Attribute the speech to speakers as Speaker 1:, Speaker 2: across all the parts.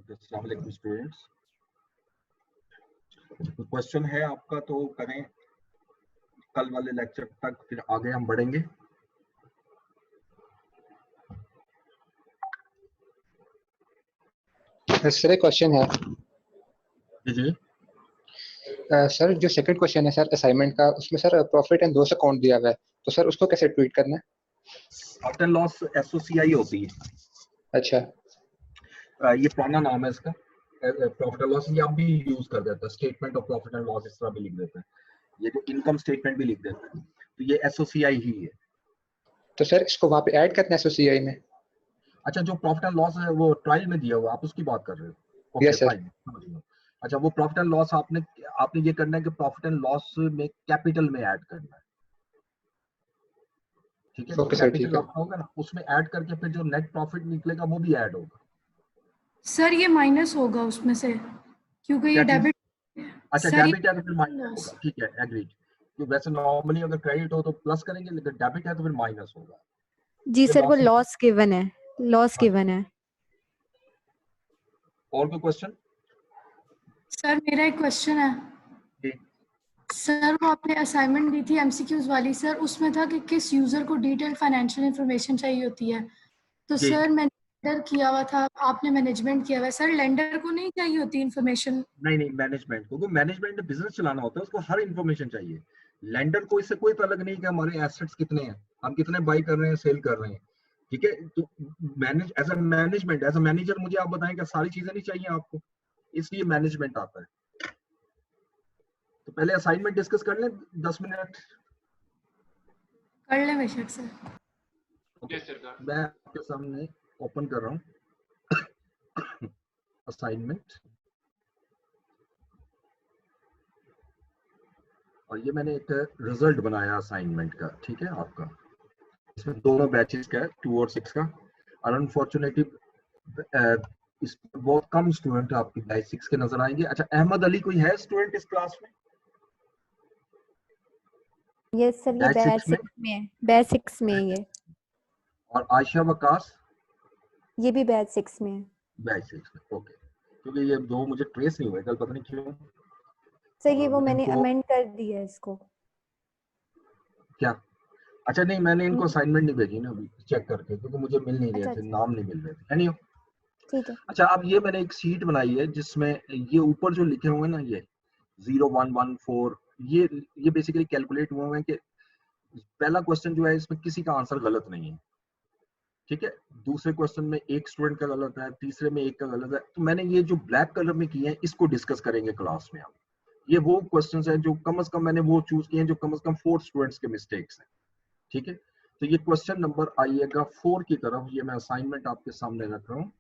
Speaker 1: अस्सलाम वालेकुम students. Question है आपका तो करें, कल वाले लेक्चर तक फिर आगे हम बढ़ेंगे।
Speaker 2: सर एक क्वेश्चन है।
Speaker 1: जी जी।
Speaker 2: सर जो सेकंड क्वेश्चन है सर असाइनमेंट का, उसमें sir profit and loss account दिया हुआ है, तो सर उसको कैसे ट्रीट करना है?
Speaker 1: प्रॉफिट एंड लॉस एसओसीआई होती है।
Speaker 2: अच्छा,
Speaker 1: ये पुराना नाम है इसका। प्रॉफिट एंड लॉस ये आप भी यूज कर देते हैं, statement of profit and loss इस तरह भी लिख देते हैं, ये जो इनकम स्टेटमेंट भी लिख देते हैं, तो ये एसओसीआई ही है।
Speaker 2: तो सर इसको वहाँ पे ऐड करना है एसओसीआई में?
Speaker 1: अच्छा, जो प्रॉफिट एंड लॉस है वो ट्रायल में दिया हुआ, आप उसकी बात कर रहे हो? Okay
Speaker 2: yes sir.
Speaker 1: फाइन, समझ गया। अच्छा, वो प्रॉफिट एंड लॉस आपने आपने ये करना है कि प्रॉफिट एंड लॉस में कैपिटल में ऐड करना है, ठीक है?
Speaker 2: ओके सर, ठीक
Speaker 1: कैपिटल
Speaker 2: है।
Speaker 1: आपका होगा ना, उसमें ऐड करके फिर जो नेट प्रॉफिट निकलेगा वो भी ऐड होगा।
Speaker 3: सर ये माइनस होगा उसमें से, क्योंकि ये
Speaker 1: क्या चीज?
Speaker 3: डेबिट।
Speaker 1: अच्छा,
Speaker 3: सर
Speaker 1: डेबिट है तो फिर माइनस होगा, ठीक है, एग्रीड। तो वैसे नॉर्मली अगर क्रेडिट हो तो प्लस करेंगे, लेकिन डेबिट है तो फिर माइनस होगा।
Speaker 4: जी
Speaker 1: ये
Speaker 4: सर, वो
Speaker 1: लॉस।
Speaker 4: लॉस गिवन है, लॉस
Speaker 1: हाँ,
Speaker 4: गिवन है।
Speaker 1: और कोई क्वेश्चन?
Speaker 3: सर मेरा एक क्वेश्चन है।
Speaker 1: जी।
Speaker 3: सर वो आपने असाइनमेंट दी थी एमसीक्यूज वाली, सर उसमें था कि किस यूजर को डिटेल फाइनेंशियल इंफॉर्मेशन चाहिए होती है, तो
Speaker 1: जी।
Speaker 3: सर मैंने लेंडर किया हुआ था, आपने मैनेजमेंट किया हुआ है। सर लेंडर को नहीं चाहिए होती इंफॉर्मेशन?
Speaker 1: नहीं नहीं, मैनेजमेंट को, मैनेजमेंट ने बिजनेस चलाना होता है, उसको हर इंफॉर्मेशन चाहिए। लेंडर को इससे कोई तलक नहीं कि हमारे एसेट्स कितने हैं, हम कितने बाई कर रहे हैं, सेल कर रहे हैं, ठीक है? तो manage as a management, as a manager मुझे आप बताएं कि सारी चीजें नहीं चाहिए आपको, इसलिए मैनेजमेंट आता है। तो पहले असाइनमेंट डिस्कस कर लें 10 मिनट।
Speaker 3: कर ले बेशक सर।
Speaker 1: मैं आपके सामने ओपन कर रहा हूँ असाइनमेंट, और ये मैंने एक रिजल्ट बनाया असाइनमेंट का, ठीक है आपका। इसमें दोनों बैचेस का है, 2 और 6 का। और अनफॉर्चुनेटली इस बहुत कम स्टूडेंट आपकी बैच 6 के नजर आएंगे। अच्छा, अहमद अली कोई है स्टूडेंट इस क्लास में?
Speaker 4: यस सर, ये
Speaker 1: बैच
Speaker 4: बैच
Speaker 1: 6 में।
Speaker 4: 6 में है, बैच 6 में है ये।
Speaker 1: और आयशा वकास
Speaker 4: ये भी बैच 6 में है।
Speaker 1: बैच 6 में, ओके। क्योंकि ये दो मुझे ट्रेस नहीं हुए कल, पता नहीं क्यों।
Speaker 4: सर ये वो
Speaker 1: मैं
Speaker 4: मैंने
Speaker 1: इनको
Speaker 4: अमेंड कर दिया है इसको।
Speaker 1: क्या? अच्छा नहीं, मैंने इनको
Speaker 4: हम्म,
Speaker 1: असाइनमेंट नहीं भेजी ना अभी, चेक करके, क्योंकि मुझे मिल नहीं रहे
Speaker 4: अच्छा
Speaker 1: थे,
Speaker 4: अच्छा,
Speaker 1: नाम नहीं मिल रहे थे। एनीवे,
Speaker 4: ठीक है।
Speaker 1: अच्छा अब ये मैंने एक शीट बनाई है जिसमें ये ऊपर जो लिखे हुए हैं ना, ये 0114, ये बेसिकली कैलकुलेट हुए हैं कि पहला क्वेश्चन जो है इसमें किसी का आंसर गलत नहीं है, ठीक है? दूसरे क्वेश्चन में एक स्टूडेंट का गलत है, तीसरे में एक का गलत है। तो मैंने ये जो ब्लैक कलर में किए हैं इसको डिस्कस करेंगे क्लास में। अब ये वो क्वेश्चंस हैं जो कम से कम मैंने वो चूज किए हैं जो कम से कम 4 स्टूडेंट्स के मिस्टेक्स हैं, ठीक है? तो ये क्वेश्चन नंबर आइएगा 4 की तरफ। ये मैं असाइनमेंट आपके सामने रख रहा हूँ,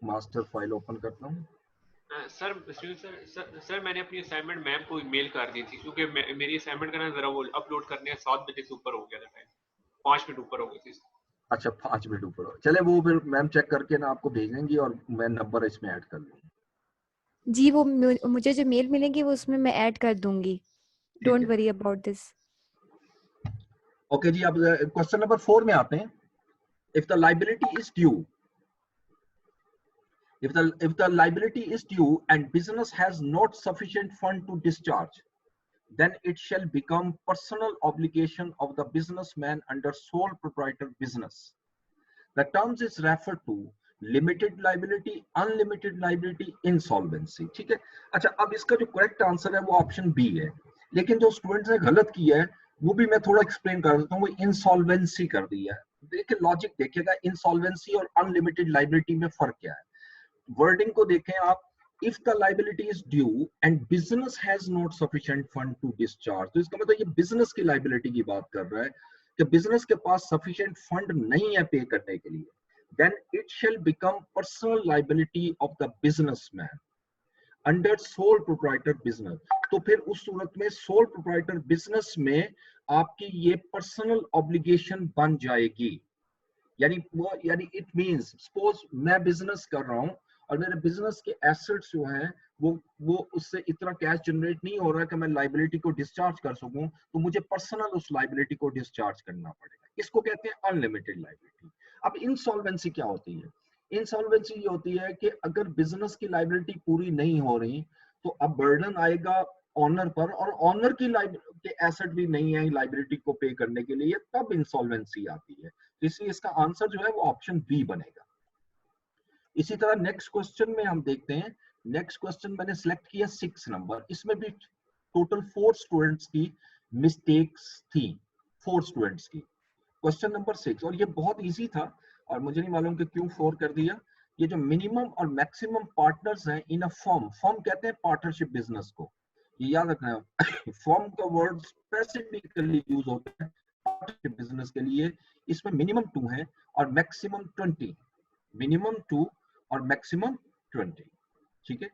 Speaker 1: मास्टर फाइल ओपन करता हूँ।
Speaker 5: सर मैंने अपनी असाइनमेंट मैम को ईमेल कर दी थी, क्योंकि मेरी असाइनमेंट का ना जरा वो अपलोड करने 7 बजे से ऊपर हो गया था टाइम, 5 मिनट ऊपर हो गई थी।
Speaker 1: अच्छा, 5 मिनट ऊपर हो, चले वो फिर मैम चेक करके ना आपको भेजेंगी और मैं नंबर इसमें ऐड कर लूंगी।
Speaker 4: जी वो मुझे जो मेल मिलेगी वो उसमें मैं ऐड कर दूंगी,
Speaker 1: ठीक
Speaker 4: डोंट
Speaker 1: है,
Speaker 4: वरी अबाउट दिस।
Speaker 1: ओके जी। अब क्वेश्चन नंबर 4 में आते हैं। If the liability is due, if the liability is due and business has not sufficient fund to discharge, then it shall become personal obligation of the businessman under sole proprietor business. The terms is referred to limited liability, unlimited liability, insolvency, ठीक है? अच्छा, अब इसका जो correct answer है वो option B है, लेकिन जो स्टूडेंट्स ने गलत किया है वो भी मैं थोड़ा एक्सप्लेन कर देता हूँ। वो इंसॉल्वेंसी कर दी है। देखिए लॉजिक देखिएगा, इंसॉल्वेंसी और अनलिमिटेड लाइबिलिटी में फर्क क्या है। वर्डिंग को देखें आप, if the liability is due and business has not sufficient fund to discharge, तो इसका मतलब ये बिजनेस की लाइबिलिटी की बात कर रहा है कि बिजनेस के पास सफिशिएंट फंड नहीं है पे करने के लिए, then it shall become personal liability of the businessman under sole proprietor business. तो फिर उस सूरत में sole proprietor business में आपकी ये पर्सनल ऑब्लिगेशन बन जाएगी। यानी इट मींस सपोज मैं बिजनेस कर रहा हूं और मेरे बिजनेस के एसेट्स जो हैं वो उससे इतना कैश जनरेट नहीं हो रहा है कि मैं लाइबिलिटी को डिस्चार्ज कर सकूं, तो मुझे पर्सनल उस लाइबिलिटी को डिस्चार्ज करना पड़ेगा। इसको कहते हैं अनलिमिटेड लाइबिलिटी। अब इंसॉल्वेंसी क्या होती है? इंसॉल्वेंसी ये होती है कि अगर बिजनेस की लायबिलिटी पूरी नहीं हो रही तो अब बर्डन आएगा ऑनर पर, और ऑनर की के एसेट भी नहीं है लायबिलिटी को पे करने के लिए, तब इंसॉल्वेंसी आती है। इसलिए इसका आंसर जो है वो ऑप्शन बी बनेगा। इसी तरह नेक्स्ट क्वेश्चन में हम देखते हैं। नेक्स्ट क्वेश्चन मैंने सिलेक्ट किया 6 नंबर। इसमें भी टोटल 4 स्टूडेंट्स की मिस्टेक्स थी, 4 स्टूडेंट्स की। क्वेश्चन नंबर 6, और ये बहुत इजी था और मुझे नहीं मालूम कि क्यों 4 कर दिया। ये जो मिनिमम और मैक्सिमम पार्टनर्स हैं इन अ फर्म, फर्म कहते हैं पार्टनरशिप बिजनेस को, ये याद रखना है। फर्म का वर्ड स्पेसिफिकली यूज होता है पार्टनरशिप बिजनेस के लिए। इसमें मिनिमम 2 है और मैक्सिमम 20, मिनिमम 2 और मैक्सिमम 20, ठीक है।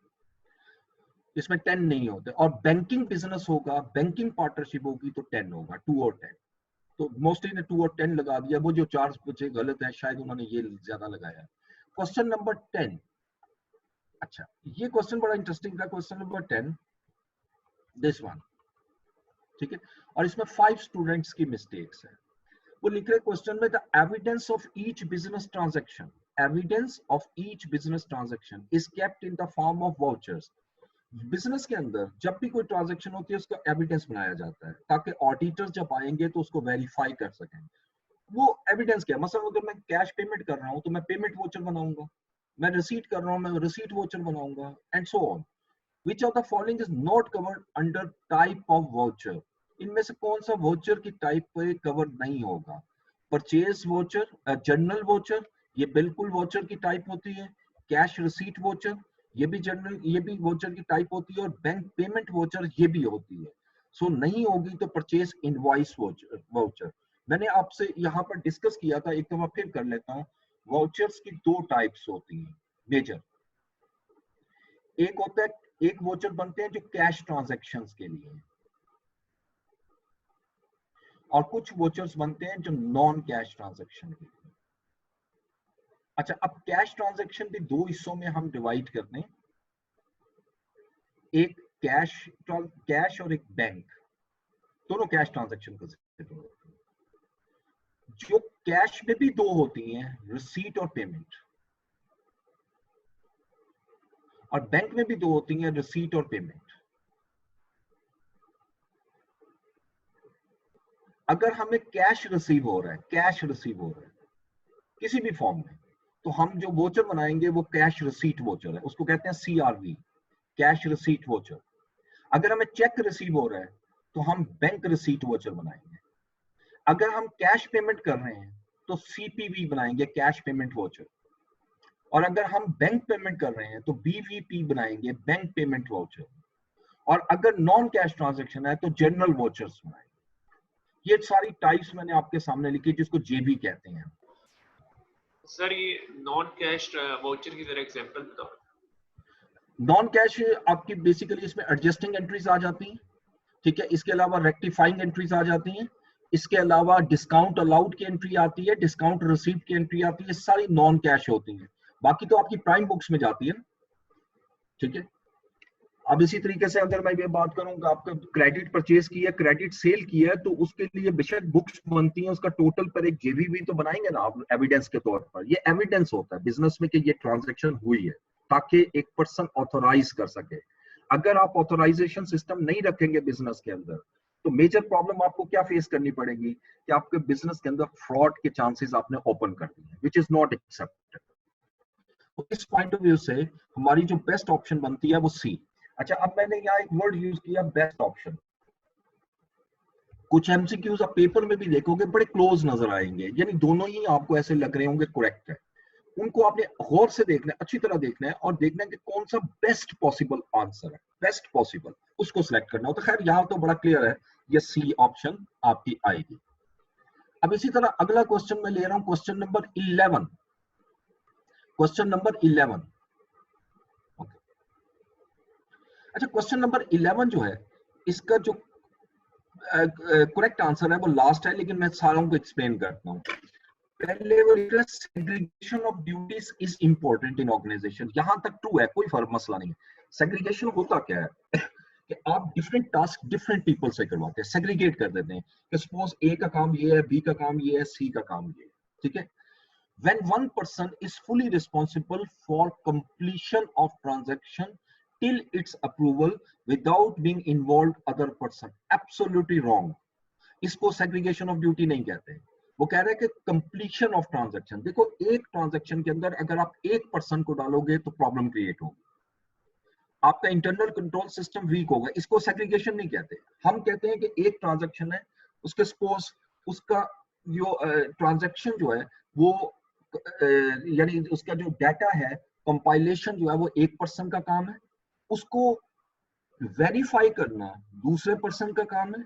Speaker 1: इसमें 10 नहीं होते। और बैंकिंग बिजनेस होगा, बैंकिंग पार्टनरशिप होगी तो 10 होगा, 2 और 10। तो मोस्टली ने 2 और 10 लगा दिया, वो जो 4 बच्चे गलत है शायद उन्होंने ये ज्यादा लगाया। क्वेश्चन नंबर 10, अच्छा ये क्वेश्चन बड़ा इंटरेस्टिंग था। क्वेश्चन नंबर 10, दिस वन, ठीक है। और इसमें 5 स्टूडेंट्स की मिस्टेक्स है। वो लिख रहे क्वेश्चन में, the evidence of each business transaction, evidence of each business transaction is kept in the form of vouchers. Business के अंदर जब भी कोई ट्रांजैक्शन होती है उसका एविडेंस बनाया जाता है ताकि ऑडिटर्स जब आएंगे तो उसको वेरीफाई कर सकें। वो एविडेंस क्या है? मतलब अगर मैं कैश पेमेंट कर रहा हूं तो मैं पेमेंट वोचर बनाऊंगा, मैं रिसीट कर रहा हूं मैं रिसीट वोचर बनाऊंगा, and so on. Which of the following is not covered under type of voucher? इनमें से कौन सा वोचर की टाइप पे कवर नहीं होगा? परचेज वोचर, जनरल वोचर, ये बिल्कुल वोचर की टाइप होती है। कैश रिसीट वोचर, ये भी जनरल, ये भी वोचर की टाइप होती है। और बैंक पेमेंट वोचर ये भी होती है। सो नहीं होगी तो परचेज इनवॉइस वोचर। मैंने आपसे यहाँ पर डिस्कस किया था, एक दफा फिर कर लेता हूँ। वाउचर्स की 2 टाइप्स होती हैं मेजर। एक होता है, एक वोचर बनते हैं जो कैश ट्रांजैक्शंस के लिए, और कुछ वोचर्स बनते हैं जो नॉन कैश ट्रांजैक्शन के लिए। अच्छा, अब कैश ट्रांजैक्शन भी 2 हिस्सों में हम डिवाइड कर दें, एक कैश और एक बैंक, दोनों कैश ट्रांजैक्शन कंसीडर होते हैं। जो कैश में भी 2 होती हैं, रिसीट और पेमेंट, और बैंक में भी 2 होती हैं, रिसीट और पेमेंट। अगर हमें कैश रिसीव हो रहा है, कैश रिसीव हो रहा है किसी भी फॉर्म में, तो हम जो वोचर बनाएंगे वो कैश रिसीट वोचर है, उसको कहते हैं CRV, कैश रिसीट वोचर। अगर हमें चेक रिसीव हो रहा है तो हम बैंक रिसीट वोचर बनाएंगे। अगर हम कैश पेमेंट कर रहे हैं तो CPV बनाएंगे, कैश पेमेंट वोचर। और अगर हम बैंक पेमेंट कर रहे हैं तो BVP बनाएंगे, बैंक पेमेंट वोचर। और अगर नॉन कैश ट्रांजैक्शन है तो जनरल वोचर्स बनाएंगे। ये सारी टाइप्स मैंने आपके सामने लिखी, जिसको JB कहते हैं।
Speaker 5: सर ये नॉन कैश वाउचर की जरा एग्जांपल बताओ।
Speaker 1: नॉन कैश आपकी बेसिकली इसमें एडजस्टिंग एंट्रीज आ जाती हैं, ठीक है। इसके अलावा रेक्टिफाइंग एंट्रीज आ जाती हैं। इसके अलावा डिस्काउंट अलाउड की एंट्री आती है, डिस्काउंट रिसीव्ड की एंट्री आती है, सारी नॉन कैश होती हैं। बाकी तो आपकी प्राइम बुक्स में जाती है, ठीक है। अब इसी तरीके से अगर मैं ये बात करूंगा, आपका क्रेडिट परचेज की है, क्रेडिट सेल की है, तो उसके लिए बेशक बुक्स बनती हैं, उसका टोटल पर एक JVB तो बनाएंगे ना आप एविडेंस के तौर पर। ये एविडेंस होता है बिजनेस में कि ये ट्रांजैक्शन हुई है, ताकि एक पर्सन ऑथोराइज कर सके। अगर आप ऑथोराइजेशन सिस्टम नहीं रखेंगे बिजनेस के अंदर, तो मेजर प्रॉब्लम आपको क्या फेस करनी पड़ेगी कि आपके बिजनेस के अंदर फ्रॉड के चांसेस आपने ओपन कर दिए, विच इज नॉट एक्सेप्टेड। तो इस पॉइंट ऑफ व्यू से हमारी जो बेस्ट ऑप्शन बनती है वो C। अच्छा, अब मैंने यहाँ एक वर्ड यूज किया, बेस्ट ऑप्शन। कुछ MCQs आप पेपर में भी देखोगे बड़े क्लोज नजर आएंगे, यानी दोनों ही आपको ऐसे लग रहे होंगे करेक्ट है। उनको आपने गौर से देखना है, अच्छी तरह देखना है, और देखना है कि कौन सा बेस्ट पॉसिबल आंसर है, बेस्ट पॉसिबल, उसको सिलेक्ट करना हो। तो खैर यहाँ तो बड़ा क्लियर है, ये C ऑप्शन आपकी आएगी। अब इसी तरह अगला क्वेश्चन मैं ले रहा हूं, क्वेश्चन नंबर 11। क्वेश्चन नंबर 11, अच्छा क्वेश्चन नंबर 11 जो है, इसका जो करेक्ट आंसर है वो लास्ट है, लेकिन मैं सारों को एक्सप्लेन करता हूँ। पहले वो लिख रहा है segregation of duties is important in organisation. यहां तक ट्रू है, कोई फर्क मसला नहीं है। सेग्रीगेशन होता क्या है कि आप डिफरेंट टास्क डिफरेंट पीपल से करवाते हैं, सेग्रीगेट कर देते हैं कि सपोज A का काम ये है, B का काम ये है, C का काम ये है, ठीक है। when one person is fully responsible for completion of transaction till its approval without being involved other person. Absolutely wrong. इसको segregation of duty नहीं कहते, वो कह रहे हैं कि completion of transaction. देखो एक transaction के अंदर अगर आप एक person को डालोगे तो problem create होगी, आपका इंटरनल कंट्रोल सिस्टम वीक होगा. इसको सेग्रीगेशन नहीं कहते. हम कहते हैं कि एक ट्रांजैक्शन है, उसके सपोज उसका जो ट्रांजैक्शन जो है वो यानी उसका जो डाटा है कंपाइलेशन जो है वो एक पर्सन का काम है, उसको वेरीफाई करना दूसरे पर्सन का काम है,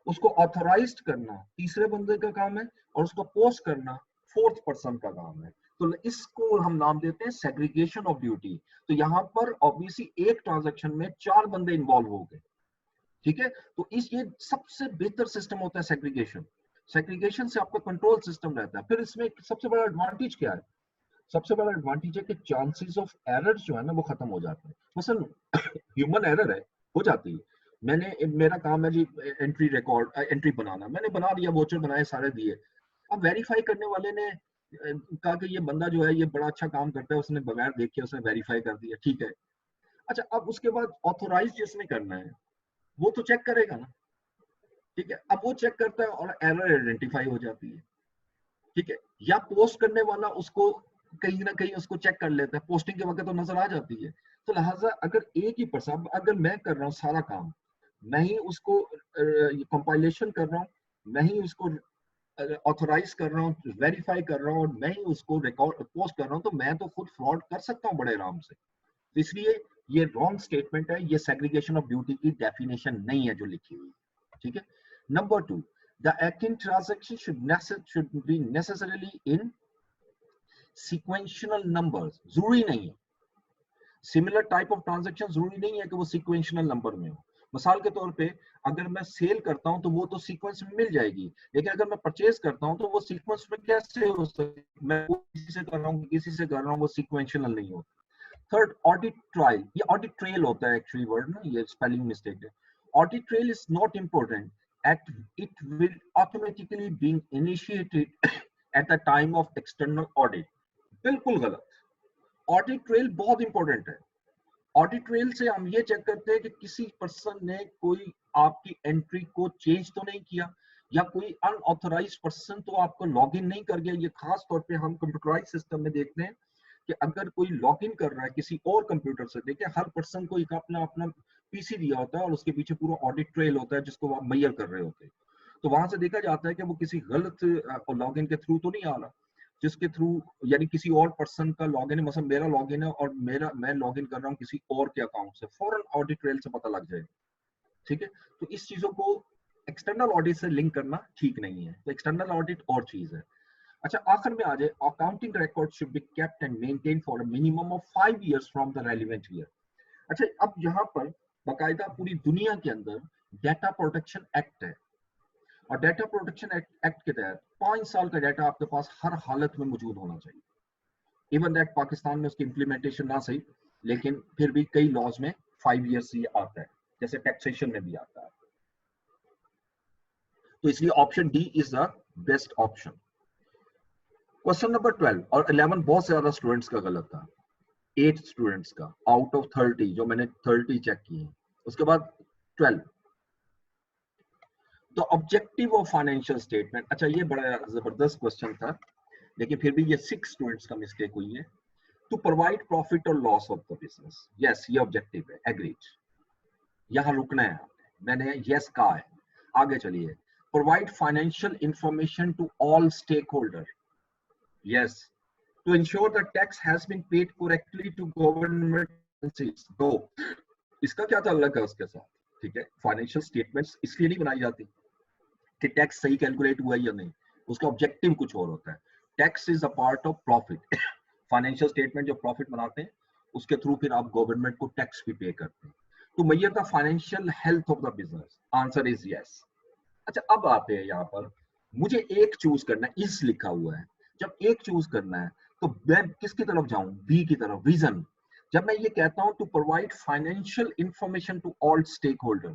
Speaker 1: उसको ऑथराइज्ड करना तीसरे बंदे का काम है, और उसको पोस्ट करना फोर्थ पर्सन का काम है. तो इसको हम नाम देते हैं सेग्रीगेशन ऑफ ड्यूटी. तो यहाँ पर ऑब्वियसली एक ट्रांजैक्शन में 4 बंदे इन्वॉल्व हो गए, ठीक है. तो ये सबसे बेहतर सिस्टम होता है सेग्रीगेशन. सेग्रीगेशन से आपका कंट्रोल सिस्टम रहता है. फिर इसमें सबसे बड़ा एडवांटेज क्या है? सबसे बड़ा एडवांटेज है कि चांसेस ऑफ एरर्स जो है ना वो खत्म हो जाते हैं. मसलन ह्यूमन एरर है, हो जाती है. मेरा काम है जी एंट्री रिकॉर्ड एंट्री बनाना, मैंने बना दिया, वोचर बनाए, सारे दिए. अब वेरीफाई करने वाले ने कहा कि ये बंदा जो है ये बड़ा अच्छा काम करता है, उसने बगैर देखे उसने वेरीफाई कर दिया, ठीक है. अच्छा, अब उसके बाद ऑथोराइज जिसने करना है वो तो चेक करेगा ना, ठीक है. अब वो चेक करता है और एरर आइडेंटिफाई हो जाती है, ठीक है. या पोस्ट करने वाला उसको कहीं ना कहीं उसको चेक कर लेता है, पोस्टिंग के वक्त तो नजर आ जाती है. तो लिहाजा अगर एक ही पर्सन, अगर मैं कर रहा हूँ सारा काम, मैं ही उसको कंपाइलेशन कर रहा हूँ, मैं ही उसको ऑथराइज कर रहा हूँ, वेरीफाई कर रहा हूँ, और मैं ही उसको रिकॉर्ड पोस्ट कर रहा हूँ, तो मैं तो खुद फ्रॉड कर सकता हूँ बड़े आराम से. तो इसलिए ये रॉन्ग स्टेटमेंट है, ये सेग्रीगेशन ऑफ ड्यूटी की डेफिनेशन नहीं है जो लिखी हुई, ठीक है. Number 2, the acting transaction should be necessarily in sequential numbers. जरूरी नहीं है. सिमिलर टाइप ऑफ ट्रांजैक्शन जरूरी नहीं है कि वो सीक्वेंशियल नंबर में हो. मिसाल के तौर पे अगर मैं सेल करता हूं तो वो तो सीक्वेंस में मिल जाएगी, लेकिन अगर मैं परचेज करता हूं तो वो सीक्वेंस में कैसे हो सकती? मैं किसी से कर रहा हूं, किसी से कर रहा हूं, वो सीक्वेंशियल नहीं होता. Third, audit trial. ये ऑडिट ट्रेल होता है एक्चुअली वर्ड ना, ये स्पेलिंग मिस्टेक है. Audit trail is not important at it will automatically being initiated at the time of external audit. बिल्कुल गलत. ऑडिट ट्रेल बहुत इंपॉर्टेंट है. ऑडिट ट्रेल से हम ये चेक करते हैं कि किसी पर्सन ने कोई आपकी एंट्री को चेंज तो नहीं किया, या कोई अनऑथराइज्ड पर्सन तो आपको लॉगिन नहीं कर गया. ये खास तौर पे हम कंप्यूटराइज सिस्टम में देखते हैं कि अगर कोई लॉगिन कर रहा है किसी और कंप्यूटर से, देखिए हर पर्सन को एक अपना अपना पीसी दिया होता है और उसके पीछे पूरा ऑडिट ट्रेल होता है जिसको आप मैयर कर रहे होते हैं. तो वहां से देखा जाता है कि वो किसी गलत लॉगिन के थ्रू तो नहीं आ रहा, जिसके थ्रू यानी किसी और पर्सन का लॉगिन है. मतलब मेरा लॉगिन है और मैं लॉगिन कर रहा हूँ किसी और के अकाउंट से, फौरन ऑडिट ट्रेल से पता लग जाए, ठीक है. तो इस चीजों को एक्सटर्नल ऑडिट से लिंक करना ठीक नहीं है. तो एक्सटर्नल ऑडिट और चीज है. अच्छा, आखिर में आ जाए, accounting record should be kept and maintain for a minimum of 5 years from the relevant year. अच्छा, अब यहाँ पर बाकायदा पूरी दुनिया के अंदर डाटा प्रोटेक्शन एक्ट है, और डाटा प्रोटेक्शन एक्ट के तहत 5 साल का डाटा आपके पास हर हालत में मौजूद होना चाहिए. इवन दैट पाकिस्तान में उसकी इंप्लीमेंटेशन ना सही, लेकिन फिर भी कई लॉज में 5 इयर्स ये आता है, जैसे टैक्सेशन में भी आता है. तो इसलिए option D is the best option. Question number 12 और 11 बहुत ज्यादा स्टूडेंट्स का गलत था. 8 स्टूडेंट्स का आउट ऑफ 30, जो मैंने 30 चेक किए हैं. उसके बाद 12, तो ऑब्जेक्टिव ऑफ फाइनेंशियल स्टेटमेंट. अच्छा, ये बड़ा जबरदस्त क्वेश्चन था, लेकिन फिर भी ये 6 स्टूडेंट्स का मिस्टेक हुई है. टू प्रोवाइड प्रॉफिट और loss of the business. Yes, ये ऑब्जेक्टिव है, एग्रीड. यहां रुकना है, मैंने यस कहा है. आगे चलिए. Provide financial information to all stakeholder. Yes. To ensure the tax has been paid correctly to government. तो इसका क्या ताल्लुक है उसके साथ? ठीक है, फाइनेंशियल स्टेटमेंट्स इसलिए नहीं बनाई जाती कि टैक्स सही कैलकुलेट हुआ या नहीं, उसका ऑब्जेक्टिव कुछ और होता है. Tax is a part of profit. Financial statement जो प्रॉफिट बनाते हैं उसके थ्रू फिर आप गवर्नमेंट को टैक्स भी पे करते हैं. तो Maihar the financial health of the business. Answer is yes. अच्छा, अब आते हैं यहाँ पर, मुझे एक चूज करना है, इस लिखा हुआ है. जब एक चूज करना है तो मैं किसकी तरफ जाऊं? बी की तरफ. रीजन, जब मैं ये कहता हूं to provide financial information to all stakeholder,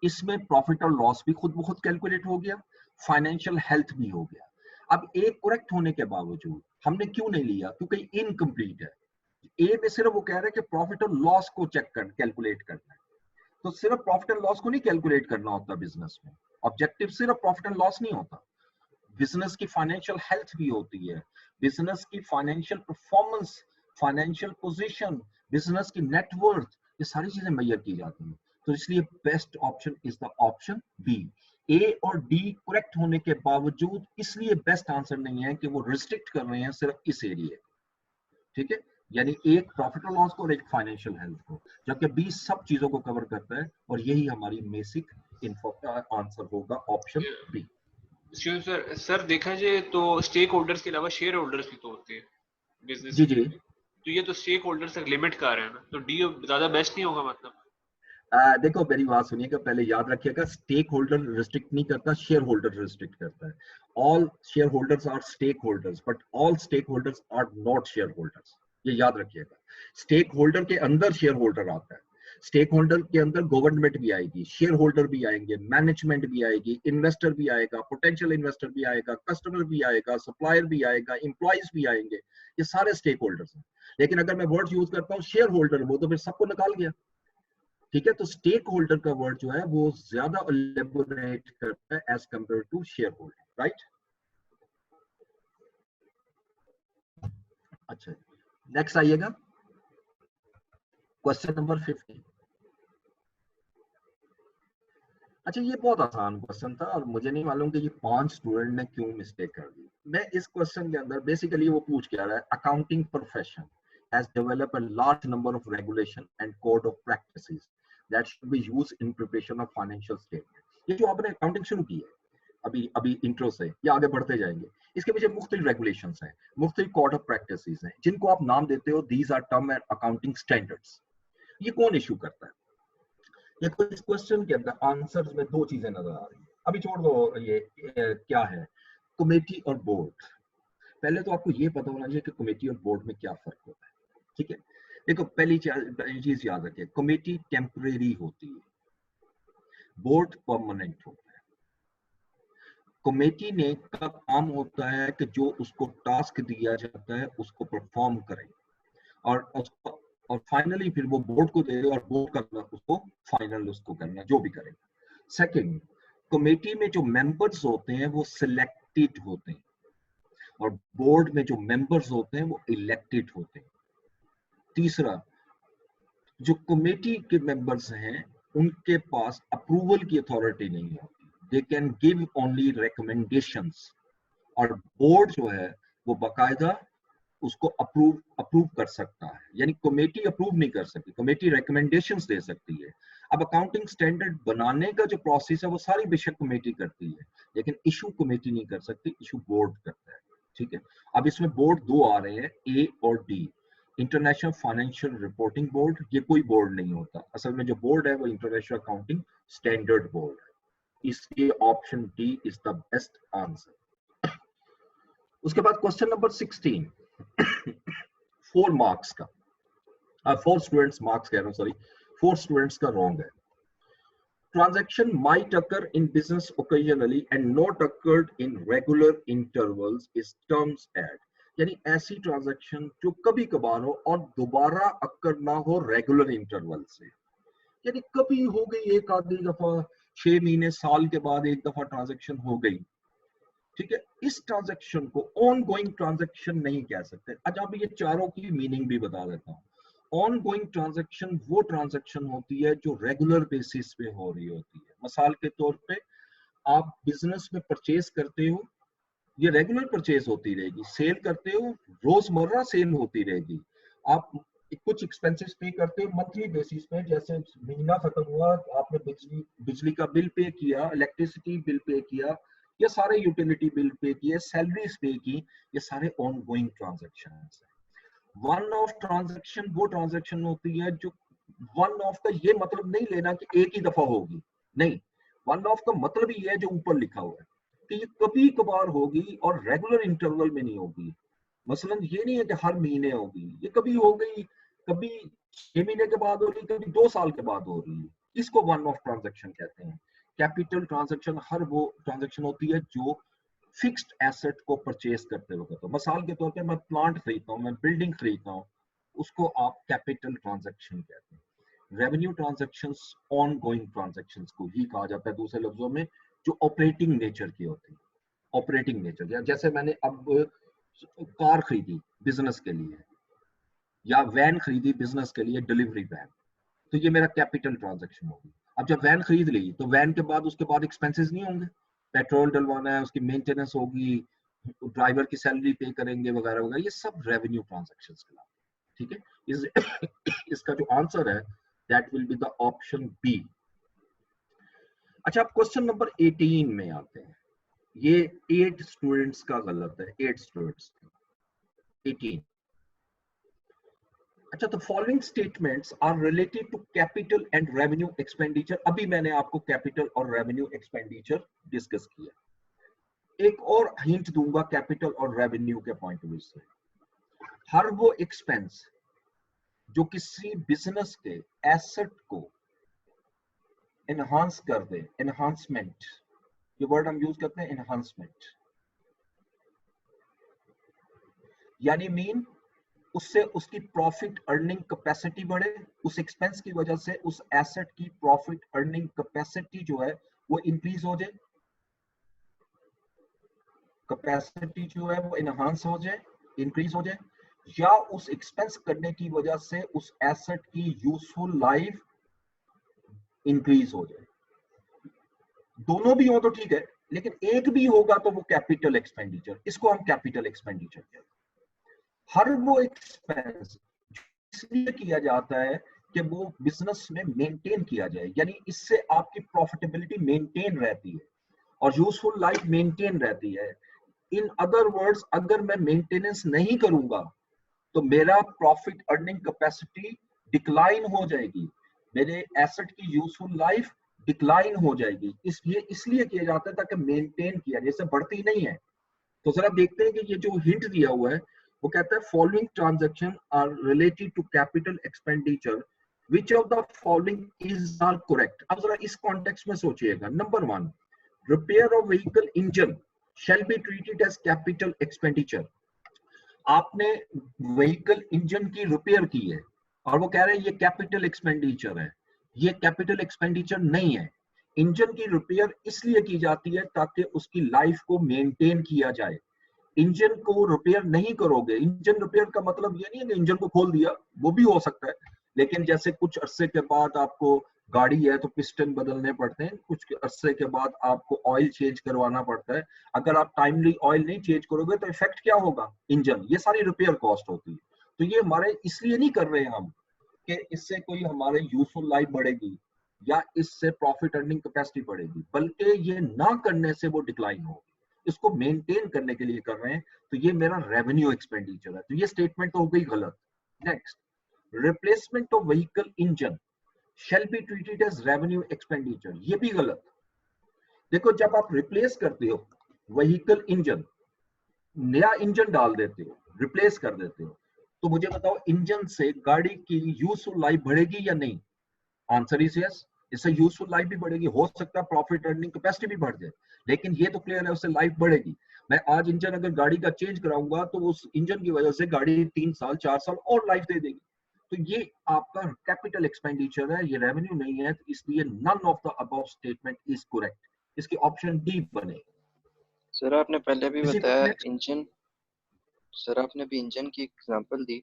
Speaker 1: इसमें प्रॉफिट और लॉस भी खुद ब खुद कैलकुलेट हो गया, फाइनेंशियल हेल्थ भी हो गया. अब ए करेक्ट होने के बावजूद हमने क्यों नहीं लिया? क्योंकि इनकम्प्लीट है। ए में सिर्फ वो कह रहे हैं कि प्रॉफिट और लॉस को चेक कर कैलकुलेट करना है, तो सिर्फ प्रॉफिट एंड लॉस को नहीं कैलकुलेट करना होता बिजनेस में। ऑब्जेक्टिव सिर्फ प्रॉफिट एंड लॉस नहीं होता, बिजनेस की फाइनेंशियल हेल्थ भी होती है, बिजनेस की financial performance, financial position, business की नेटवर्थ, ये सारी चीजें मेजर की जाती हैं। तो इसलिए best option is the option B. A और डी करेक्ट होने के बावजूद इसलिए बेस्ट आंसर नहीं है कि वो रिस्ट्रिक्ट कर रहे हैं सिर्फ इस एरिया, ठीक है, यानी एक प्रॉफिट और लॉस को और एक फाइनेंशियल हेल्थ को, जबकि बी सब चीजों को कवर करता है और यही हमारी बेसिक आंसर होगा ऑप्शन बी।
Speaker 5: सर सर देखा जाए तो स्टेक होल्डर्स के अलावा शेयर होल्डर्स भी तो होते हैं बिजनेस
Speaker 1: जी जी।
Speaker 5: तो ये तो स्टेक होल्डर्स तक लिमिट कर रहे हैं ना, तो डी ज्यादा बेस्ट नहीं होगा मतलब?
Speaker 1: देखो मेरी बात सुनिएगा, पहले याद रखिएगा, स्टेक होल्डर रिस्ट्रिक्ट नहीं करता, शेयर होल्डर रिस्ट्रिक्ट करता है। All shareholders are stakeholders but all stakeholders are not shareholders, ये याद रखिएगा। स्टेक होल्डर के अंदर शेयर होल्डर आता है, स्टेक होल्डर के अंदर गवर्नमेंट भी आएगी, शेयर होल्डर भी आएंगे, मैनेजमेंट भी आएगी, इन्वेस्टर भी आएगा, पोटेंशियल इन्वेस्टर भी आएगा, कस्टमर भी आएगा, सप्लायर भी आएगा, एम्प्लॉइज भी आएंगे, ये सारे स्टेक होल्डर्स हैं। लेकिन अगर मैं वर्ड यूज करता हूँ शेयर होल्डर, वो तो फिर सबको निकाल गया, ठीक है। तो स्टेक होल्डर का वर्ड जो है वो ज्यादा एलेबोरेट करता है as compare to shareholder, right. अच्छा, नेक्स्ट आइएगा, क्वेश्चन नंबर 50। अच्छा, ये बहुत आसान क्वेश्चन था और मुझे नहीं मालूम कि ये 5 स्टूडेंट ने क्यों मिस्टेक कर दी। मैं इस क्वेश्चन के अंदर बेसिकली वो पूछ के आ रहा है, accounting profession has developed a large number of regulation and code of practices that should be used in preparation of financial statement। ये जो आपने अकाउंटिंग शुरू की है अभी इंट्रो से या आगे बढ़ते जाएंगे, इसके पीछे मुख्तलिफ रेगुलेशंस हैं, मुख्तलिफ कोड ऑफ प्रैक्टिसेस हैं, जिनको आप नाम देते हो these are term and accounting standards. ये कौन इशू करता है? देखो इस क्वेश्चन के अंदर आंसर्स में 2 चीजें नजर आ रही हैं। अभी छोड़ दो ये क्या है, कमेटी और बोर्ड। पहले तो आपको ये पता होना चाहिए कि कमेटी और बोर्ड में क्या फर्क होता है, ठीक है। देखो पहली चीज याद रखिए, कमेटी टेम्परेरी होती है, बोर्ड परमानेंट होता है। कमेटी ने का काम होता है कि जो उसको टास्क दिया जाता है उसको परफॉर्म करे और फाइनली फिर वो बोर्ड को दे और बोर्ड का उसको फाइनल उसको करना जो भी करेगा। सेकंड, कमेटी में जो मेंबर्स होते हैं वो सिलेक्टेड होते हैं और बोर्ड में जो मेंबर्स होते हैं वो इलेक्टेड होते हैं। तीसरा, जो कमेटी के मेंबर्स हैं उनके पास अप्रूवल की अथॉरिटी नहीं होती, they can give only recommendations, और बोर्ड जो है वो बाकायदा उसको अप्रूव कर सकता है, यानी कमेटी अप्रूव नहीं कर सकती, कमेटी रिकमेंडेशंस दे सकती है। अब अकाउंटिंग स्टैंडर्ड बनाने का जो प्रोसेस है वो सारी बेशक कमेटी करती है, लेकिन इशू कमेटी नहीं कर सकती, इशू बोर्ड करता है, ठीक है। अब इसमें बोर्ड 2 आ रहे हैं, ए और D. International financial reporting board, ये कोई बोर्ड नहीं होता, असल में जो बोर्ड है वो इंटरनेशनल अकाउंटिंग स्टैंडर्ड बोर्ड है, इसलिए option D is the best answer. उसके बाद क्वेश्चन नंबर 16 4 मार्क्स का, 4 स्टूडेंट्स मार्क्स कह रहा हूं, सॉरी 4 स्टूडेंट्स का रॉन्ग है। Transaction might occur in business occasionally and not occurred in regular intervals is terms at, यानी ऐसी ट्रांजैक्शन जो कभी कभार हो और दोबारा अक्कर ना हो रेगुलर इंटरवल से, यानी कभी हो गई एक आधी दफा, 6 महीने साल के बाद एक दफा ट्रांजैक्शन हो गई, ठीक है। इस ट्रांजैक्शन को ऑन गोइंग ट्रांजैक्शन नहीं कह सकते। अच्छा, अब ये चारों की मीनिंग भी बता देता हूँ। ऑन गोइंग ट्रांजैक्शन वो ट्रांजैक्शन होती है जो रेगुलर बेसिस पे हो रही होती है। मिसाल के तौर पे आप बिजनेस में परचेज करते हो, ये रेगुलर परचेज होती रहेगी, सेल करते हो रोजमर्रा सेल होती रहेगी, आप कुछ एक्सपेंसेस पे करते हो मंथली बेसिस पे, जैसे महीना खत्म हुआ आपने बिजली का बिल पे किया, इलेक्ट्रिसिटी बिल पे किया, ये सारे यूटिलिटी बिल पे किए, सैलरीज पे की, ये सारे ऑन गोइंग ट्रांजैक्शन है। वन ऑफ ट्रांजैक्शन वो ट्रांजैक्शन होती है जो, वन ऑफ का ये मतलब नहीं लेना कि एक ही दफा होगी, नहीं, वन ऑफ का मतलब ही है जो ऊपर लिखा हुआ है कि ये कभी कभार होगी और रेगुलर इंटरवल में नहीं होगी। मसलन ये नहीं है कि हर महीने होगी, ये कभी हो गई, कभी 6 महीने के बाद हो रही, कभी 2 साल के बाद हो रही है, इसको वन ऑफ ट्रांजैक्शन कहते हैं। कैपिटल ट्रांजैक्शन हर वो ट्रांजैक्शन होती है जो फिक्स्ड एसेट को परचेज करते वक्त, तो मिसाल के तौर पे मैं प्लांट खरीदता हूँ, मैं बिल्डिंग खरीदता हूँ, उसको आप कैपिटल ट्रांजैक्शन कहते हैं। Revenue transactions on going transactions को ही कहा जाता है, दूसरे लफ्जों में जो ऑपरेटिंग नेचर की होती है। ऑपरेटिंग नेचर, या जैसे मैंने अब कार खरीदी बिजनेस के लिए, या वैन खरीदी बिजनेस के लिए, डिलीवरी वैन, तो ये मेरा कैपिटल ट्रांजैक्शन होगी। अब जब वैन खरीद ली तो वैन के बाद उसके बाद एक्सपेंसेस नहीं होंगे, पेट्रोल डलवाना है, उसकी मेंटेनेंस होगी, ड्राइवर की सैलरी पे करेंगे वगैरह वगैरह, ये सब रेवेन्यू ट्रांजैक्शंस कहलाते हैं। ठीक है, इसका जो आंसर है that will be the option B. अच्छा, अब क्वेश्चन नंबर 18 में आते हैं। ये 8 स्टूडेंट्स का गलत है, 8 स्टूडेंट्स 18। अच्छा, तो following statements are related to capital and revenue expenditure. अभी मैंने आपको कैपिटल और रेवेन्यू एक्सपेंडिचर डिस्कस किया। एक और हिंट दूंगा कैपिटल और रेवेन्यू के पॉइंट ऑफ व्यू से। हर वो एक्सपेंस जो किसी बिजनेस के एसेट को एनहांस कर दे, एनहांसमेंट, ये वर्ड हम यूज करते हैं, एनहांसमेंट, यानी मीन उससे उसकी प्रॉफिट अर्निंग कैपेसिटी बढ़े, उस एक्सपेंस की वजह से उस एसेट की प्रॉफिट अर्निंग कैपेसिटी जो है वो इंक्रीज हो जाए, कैपेसिटी जो है वो एनहांस हो जाए, इंक्रीज हो जाए, या उस एक्सपेंस करने की वजह से उस एसेट की यूजफुल लाइफ इंक्रीज हो जाए। दोनों भी हो तो ठीक है, लेकिन एक भी होगा तो वो कैपिटल एक्सपेंडिचर, इसको हम कैपिटल एक्सपेंडिचर कहते हैं। हर वो एक्सपेंस इसलिए किया जाता है कि वो बिजनेस में मेंटेन किया जाए, यानी इससे आपकी प्रॉफिटेबिलिटी मेंटेन रहती है और यूजफुल लाइफ मेंटेन रहती है। इन अदर वर्ड्स, अगर मैं मेंटेनेंस नहीं करूंगा तो मेरा प्रॉफिट अर्निंग कैपेसिटी डिक्लाइन हो जाएगी, मेरे एसेट की यूजफुल लाइफ डिक्लाइन हो जाएगी। इसलिए किया जाता है ताकि मेंटेन किया जाए, इससे बढ़ती नहीं है। तो जरा देखते हैं कि ये जो हिंट दिया हुआ है वो कहता है following transaction are related to capital expenditure, which of the following is are correct. अब जरा इस कॉन्टेक्स्ट में सोचिएगा। Number 1, repair of vehicle engine shall be treated as capital expenditure। आपने व्हीकल इंजन की रिपेयर की है और वो कह रहे हैं ये कैपिटल एक्सपेंडिचर है। ये कैपिटल एक्सपेंडिचर नहीं है। इंजन की रिपेयर इसलिए की जाती है ताकि उसकी लाइफ को मेंटेन किया जाए। इंजन को रिपेयर नहीं करोगे, इंजन रिपेयर का मतलब ये नहीं है कि इंजन को खोल दिया, वो भी हो सकता है, लेकिन जैसे कुछ अरसे के बाद आपको गाड़ी है तो पिस्टन बदलने पड़ते हैं, कुछ अरसे के बाद आपको ऑयल चेंज करवाना पड़ता है। अगर आप टाइमली ऑयल नहीं चेंज करोगे तो इफेक्ट क्या होगा, इंजन, ये सारी रिपेयर कॉस्ट होती है। तो ये हमारे इसलिए नहीं कर रहे हैं हम कि इससे कोई हमारे यूजफुल लाइफ बढ़ेगी या इससे प्रॉफिट अर्निंग कैपेसिटी बढ़ेगी, बल्कि ये ना करने से वो डिक्लाइन होगी, इसको मेंटेन करने के लिए कर रहे हैं। तो ये मेरा रेवेन्यू एक्सपेंडिचर है, तो ये स्टेटमेंट तो हो गई गलत। Next, replacement of vehicle engine shall be treated as revenue expenditure, ये भी गलत। देखो, जब आप रिप्लेस करते हो व्हीकल इंजन, नया इंजन डाल देते हो, रिप्लेस कर देते हो, तो मुझे बताओ इंजन से गाड़ी की यूजफुल लाइफ बढ़ेगी या नहीं? आंसर इज यस, इससे यूजफुल लाइफ भी बढ़ेगी, हो सकता है प्रॉफिट अर्निंग कैपेसिटी भी बढ़ जाए, लेकिन ये तो क्लियर है उससे लाइफ बढ़ेगी। मैं आज इंजन अगर गाड़ी का चेंज कराऊंगा तो उस इंजन की वजह से गाड़ी 3 साल 4 साल और लाइफ दे देगी। तो ये आपका कैपिटल एक्सपेंडिचर है, ये रेवेन्यू नहीं है, तो इसलिए none of the above statement is correct. इसकी ऑप्शन डी बने।
Speaker 6: सर आपने पहले भी
Speaker 1: इसी
Speaker 6: बताया
Speaker 1: next-
Speaker 6: इंजन, सर आपने भी इंजन की एग्जांपल दी,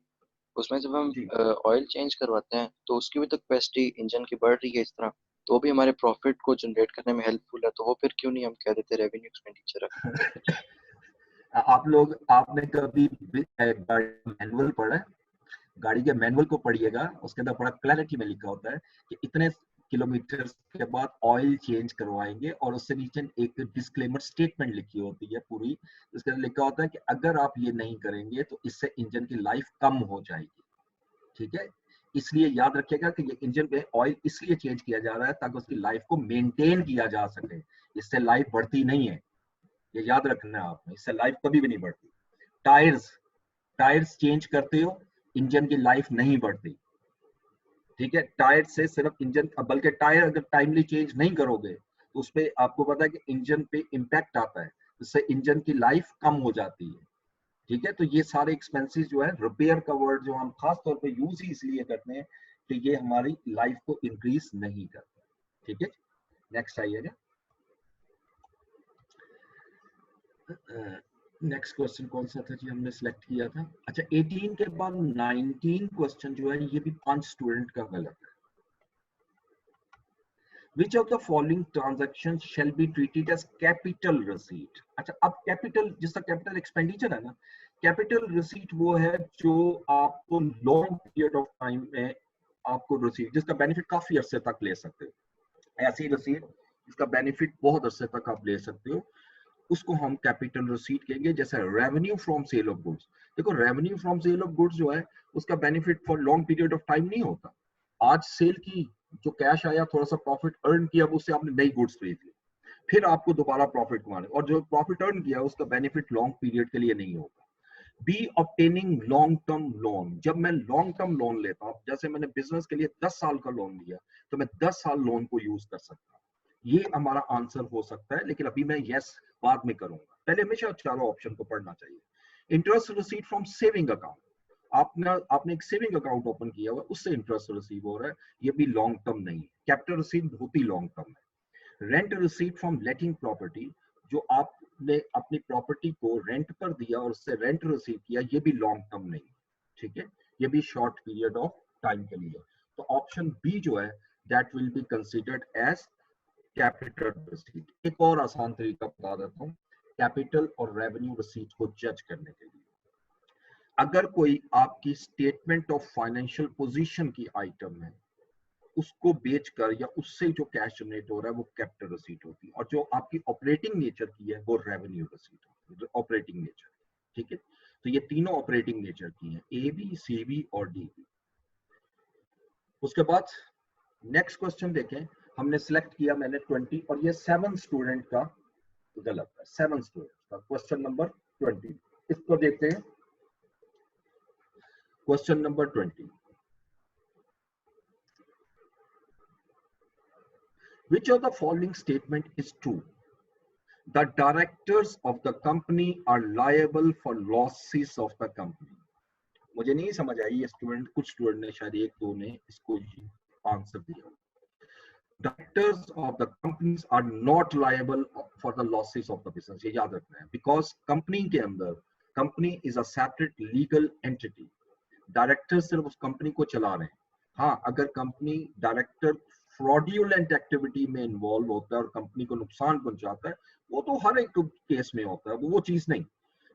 Speaker 6: उसमें जब हम
Speaker 1: जी,
Speaker 6: ऑयल चेंज करवाते हैं तो उसकी भी तो कैपेसिटी इंजन की बढ़ रही है इस तरह, तो वो भी हमारे प्रॉफिट को जनरेट करने में हेल्पफुल है, तो वो फिर क्यों नहीं हम कह देते रेवेन्यू एक्सपेंडिचर है?
Speaker 1: आपने कभी मैनुअल पढ़ा है? गाड़ी के मैनुअल को पढ़िएगा, उसके अंदर बड़ा क्लैरिटी में लिखा होता है कि इतने किलोमीटर के बाद ऑयल चेंज करवाएंगे, और उससे नीचे एक डिस्क्लेमर स्टेटमेंट लिखी होती है पूरी, जिसके अंदर लिखा होता है कि अगर आप ये नहीं करेंगे तो इससे इंजन की लाइफ कम हो जाएगी। ठीक है, इसलिए याद रखिएगा कि ये इंजन पे ऑयल इसलिए चेंज किया जा रहा है ताकि उसकी लाइफ को मेंटेन किया जा सके, इससे लाइफ बढ़ती नहीं है, ये याद रखना है आपने, इससे लाइफ कभी भी नहीं बढ़ती। टायर्स चेंज करते हो, इंजन की लाइफ नहीं बढ़ती। ठीक है, टायर से सिर्फ इंजन, बल्कि टायर अगर टाइमली चेंज नहीं करोगे तो उस पे आपको पता है कि इंजन पे इम्पैक्ट आता है, इससे इंजन की लाइफ कम हो जाती है। ठीक है, तो ये सारे एक्सपेंसेस जो है, रिपेयर का वर्ड जो हम खास तौर पे यूज ही इसलिए करते हैं कि ये हमारी लाइफ को इंक्रीज नहीं करता। ठीक है, नेक्स्ट आइएगा। नेक्स्ट क्वेश्चन कौन सा था जी हमने सिलेक्ट किया था? अच्छा, 18 के बाद 19 क्वेश्चन जो है ये भी 5 स्टूडेंट का गलत है। Which of the following transactions shall be treated as capital receipt? अच्छा, अब कैपिटल, जिसका कैपिटल एक्सपेंडिचर है ना, कैपिटल रिसीट वो है जो आपको लॉन्ग पीरियड ऑफ टाइम में आपको रिसीट, जिसका बेनिफिट काफी अरसे तक ले सकते हो। ऐसी रिसीट जिसका बेनिफिट बहुत अरसे तक आप ले सकते हो, उसको हम कैपिटल रिसीट कहेंगे। जैसे revenue from sale of goods, देखो revenue from sale of goods जो है उसका benefit for long period of time नहीं होता। आज सेल की जो कैश आया, थोड़ा सा प्रॉफिट अर्न किया, उससे आपने नई गुड्स खरीद ली, फिर आपको दोबारा प्रॉफिट कमाने, और जो प्रॉफिट अर्न किया उसका बेनिफिट लॉन्ग पीरियड के लिए नहीं होगा। B obtaining long term loan, जब मैं लॉन्ग टर्म लोन लेता हूँ, जैसे मैंने बिजनेस के लिए 10 साल का लोन लिया, तो मैं 10 साल लोन को यूज कर सकता हूँ। ये हमारा आंसर हो सकता है, लेकिन अभी मैं यस बाद में करूंगा, पहले हमेशा चारों ऑप्शन को पढ़ना चाहिए। Interest receipt from saving account, आपने एक सेविंग अकाउंट ओपन किया हुआ, उससे इंटरेस्ट रिसीव हो रहा है, ये भी लॉन्ग टर्म नहीं है। कैपिटल रिसीट होती लॉन्ग टर्म है। Rent receipt from letting property, जो आपने अपनी प्रॉपर्टी को रेंट पर दिया और उससे रेंट रिसीव किया, ये भी लॉन्ग टर्म नहीं है। ठीक है, ये भी शॉर्ट पीरियड ऑफ टाइम के लिए। तो ऑप्शन बी जो है that will be considered as capital receipt. एक और आसान तरीका बता देता हूँ कैपिटल और रेवेन्यू रिसीट को जज करने के लिए। अगर कोई आपकी स्टेटमेंट ऑफ फाइनेंशियल पोजीशन की आइटम है, उसको बेचकर या उससे जो कैश जनरेट हो रहा है वो कैपिटल रिसीट होती है, और जो आपकी ऑपरेटिंग नेचर की है वो रेवेन्यू रिसीट होती है, ऑपरेटिंग नेचर। ठीक है, तो ये तीनों ऑपरेटिंग नेचर की हैं, ए बी, सी बी और डी बी। उसके बाद नेक्स्ट क्वेश्चन देखें, हमने सिलेक्ट किया मैंने 20, और ये 7 स्टूडेंट का गलत है। 7 स्टूडेंट का क्वेश्चन नंबर 20, इसको देखते हैं। Question number 20, which of the following statement is true? The directors of the company are liable for losses of the company. मुझे नहीं समझ आई, ये स्टूडेंट, कुछ स्टूडेंट ने शायद एक दो ने इसको आंसर दिया। Directors of the companies are not liable for the losses of the business, ये याद रखना है, because कंपनी के अंदर, company is a separate legal entity, director सिर्फ उस कंपनी को चला रहे हैं। हाँ, अगर कंपनी डायरेक्टर फ्रॉडुलेंट एक्टिविटी में इन्वॉल्व होता है और कंपनी को नुकसान पहुंचाता है, वो तो हर एक केस में होता है, वो चीज नहीं।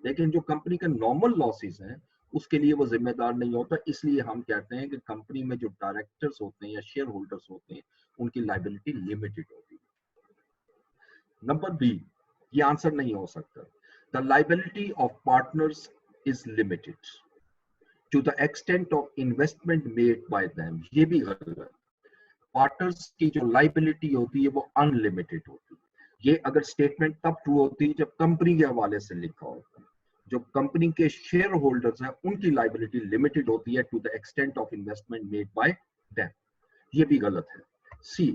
Speaker 1: लेकिन जो कंपनी के नॉर्मल लॉसेस हैं उसके लिए वो जिम्मेदार नहीं होता। इसलिए हम कहते हैं कि कंपनी में जो डायरेक्टर्स होते हैं या शेयर होल्डर्स होते हैं उनकी लायबिलिटी लिमिटेड होती है। नंबर बी, ये आंसर नहीं हो सकता। The liability of partners is limited to the extent of investment made by them, ये भी गलत है। पार्टनर्स की जो लाइबिलिटी होती है वो अनलिमिटेड होती है। ये अगर स्टेटमेंट तब ट्रू होती है जब कंपनी के हवाले से लिखा होता है। जो कंपनी के शेयर होल्डर्स हैं उनकी लाइबिलिटी लिमिटेड होती है to the extent of investment made by them, ये भी गलत है। C,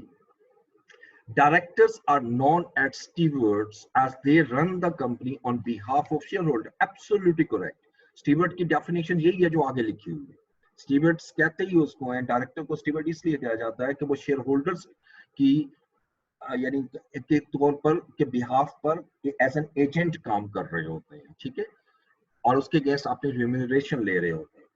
Speaker 1: directors are known as stewards as they run the company on behalf of shareholder, absolutely correct. Steward की definition यही है जो आगे लिखी हुई है। स्टीवर्ड्स कहते ही उसको हैं, डायरेक्टर को स्टीवर्ड इसलिए कहा जाता है कि वो शेयर होल्डर्स की यानी के तौर पर, के बिहाफ पर एज एन एजेंट काम कर रहे होते हैं। ठीक है, और उसके अगेंस्ट अपनी रिम्यूनरेशन ले रहे होते हैं।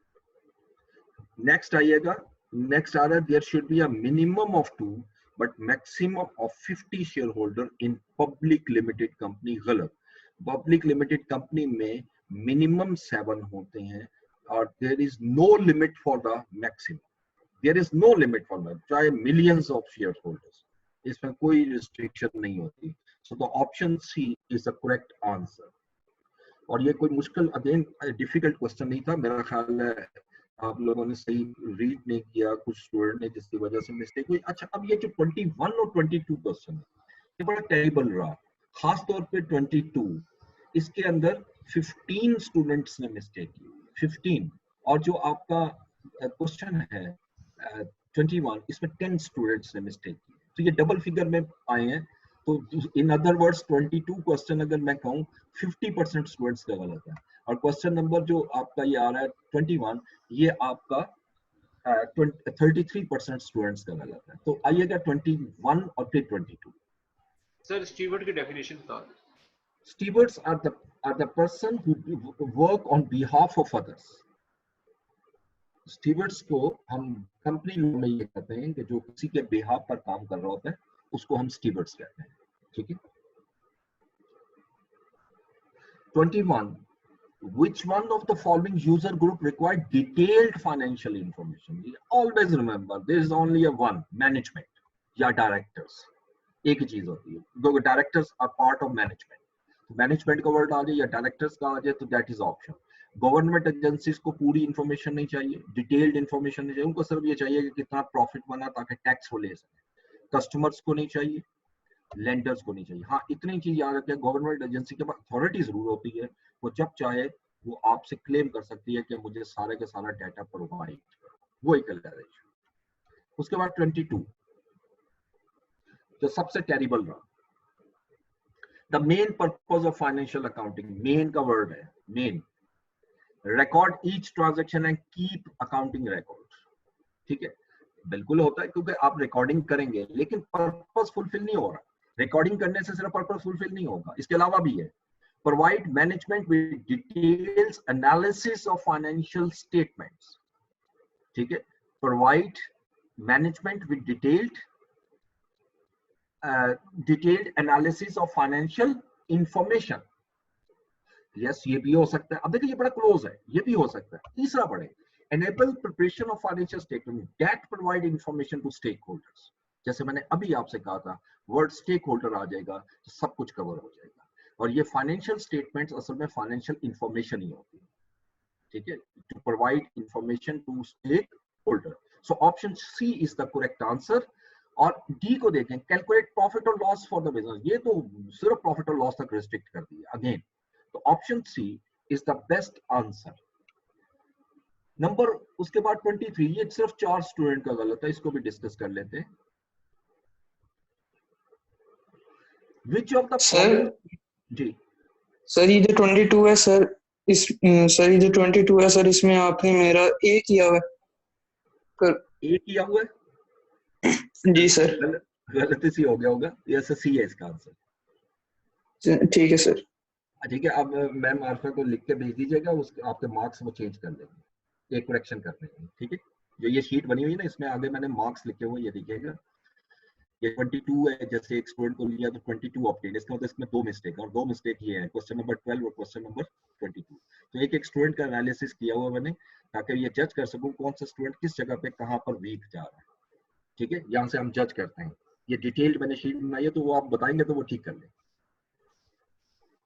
Speaker 1: नेक्स्ट आइएगा, नेक्स्ट आ रहा है there should be a minimum of 2 but maximum of 50 shareholder in public limited company, गलत। पब्लिक लिमिटेड कंपनी में मिनिमम 7 होते हैं और there is no limit for the maximum, there is no limit for that, चाहे millions of shareholders, इसमें कोई restriction नहीं होती। So the option C is the correct answer. और ये कोई मुश्किल अगेन डिफिकल्ट क्वेश्चन नहीं था, मेरा ख्याल है आप लोगों ने सही रीड नहीं किया, कुछ स्टूडेंट ने जिसकी वजह से मिस्टेक हुई। अच्छा, अब ये जो 21 और 22 क्वेश्चन है ये बड़ा टेरिबल रहा, खास तौर पे 22, इसके अंदर 15 स्टूडेंट्स ने मिस्टेक की, 15। और जो आपका क्वेश्चन है 21, इसमें 10 स्टूडेंट्स ने मिस्टेक की, तो ये डबल फिगर में आए हैं। तो इन अदर वर्ड्स 22 क्वेश्चन अगर मैं कहूँ 50% स्टूडेंट्स का गलत है, और क्वेश्चन नंबर जो आपका ये आ रहा है 21, ये आपका 33% स्टूडेंट्स का गलत है। तो आइएगा 21 और फिर 22।
Speaker 5: सर स्टीवर्ड की डेफिनेशन बता।
Speaker 1: Stewards are the person who work on behalf of others. Stewards को हम कंपनी में ये कहते हैं कि जो किसी के behalf पर काम कर रहा होता है उसको हम stewards कहते हैं, ठीक है। 21. Which one of the following user group require detailed financial information? Always remember there is only a one, management या directors. एक ही चीज होती है, दो directors are part of management. Management का वर्ड आ जाए या डायरेक्टर्स का आ जाए तो that is option. Government agencies को पूरी इंफॉर्मेशन नहीं चाहिए, डिटेल्ड इंफॉर्मेशन नहीं चाहिए, उनको सिर्फ ये चाहिए कि कितना प्रॉफिट बना ताकि टैक्स वो ले सके। कस्टमर्स को नहीं चाहिए, लेंडर्स को नहीं चाहिए। हाँ, इतनी चीज याद रखें, गवर्नमेंट एजेंसी के पास अथॉरिटी जरूर होती है, वो जब चाहे वो आपसे क्लेम कर सकती है कि मुझे सारे के सारा डाटा प्रोवाइड, वो एक अलग। उसके बाद 22 जो सबसे टेरिबल रहा, The main purpose of financial accounting, main का word है, main, record each transaction and keep accounting records, ठीक है। बिल्कुल होता है क्योंकि आप रिकॉर्डिंग करेंगे, लेकिन पर्पस फुलफिल नहीं हो रहा। रिकॉर्डिंग करने से सिर्फ पर्पस फुलफिल नहीं होगा, इसके अलावा भी है। Provide management with details analysis of financial statements, ठीक है। Provide management with detailed analysis of financial information. Yes, ये भी हो सकता है। अब देखिए ये बड़ा क्लोज है, ये भी हो सकता है। तीसरा पढ़े, enable preparation of financial statement that provide information to stakeholders. जैसे मैंने अभी आपसे कहा था, वर्ड स्टेक होल्डर आ जाएगा तो सब कुछ कवर हो जाएगा। और ये फाइनेंशियल स्टेटमेंट्स असल में फाइनेंशियल इंफॉर्मेशन ही होती है, ठीक है, to provide information to stakeholder. So option C is the correct answer. और डी को देखें, कैलकुलेट प्रॉफिट और लॉस फॉर द बिजनेस, ये तो सिर्फ प्रॉफिट और लॉस तक रिस्ट्रिक्ट कर दिया अगेन। तो option C is the best answer. Number उसके बाद 23, ये सिर्फ 4 स्टूडेंट का गलत है, इसको भी डिस्कस कर लेते हैं। Which of the
Speaker 7: sir
Speaker 1: ji
Speaker 7: sir ये जो 22 है सर, इस सर ये जो 22 है सर, इसमें आपने मेरा ए किया हुआ है।
Speaker 1: ए किया हुआ है
Speaker 7: जी सर,
Speaker 1: गलती सी हो गया होगा, ये सी है इसका आंसर।
Speaker 7: ठीक है सर।
Speaker 1: ठीक है, अब मैम आरफा को लिख के भेज दीजिएगा, उसके आपके मार्क्स वो चेंज कर देंगे, एक करेक्शन कर देंगे, ठीक है। जो ये शीट बनी हुई है ना, इसमें आगे मैंने मार्क्स लिखे हुए, ये देखिएगा, ये 22 है, जैसे एक स्टूडेंट को लिया तो 22 ऑप्टेन, इसका मतलब इसमें 2 मिस्टेक है, और 2 मिस्टेक ये है, क्वेश्चन नंबर 12 और क्वेश्चन नंबर 22। तो एक स्टूडेंट का एनालिसिस किया हुआ मैंने, ताकि ये जज कर सकूं कौन सा स्टूडेंट किस जगह पे कहां पर वीक जा रहा है, ठीक है। यहाँ से हम जज करते हैं। ये डिटेल्ड मैंने शीट बनाई है, तो वो आप बताएंगे तो वो ठीक कर लें।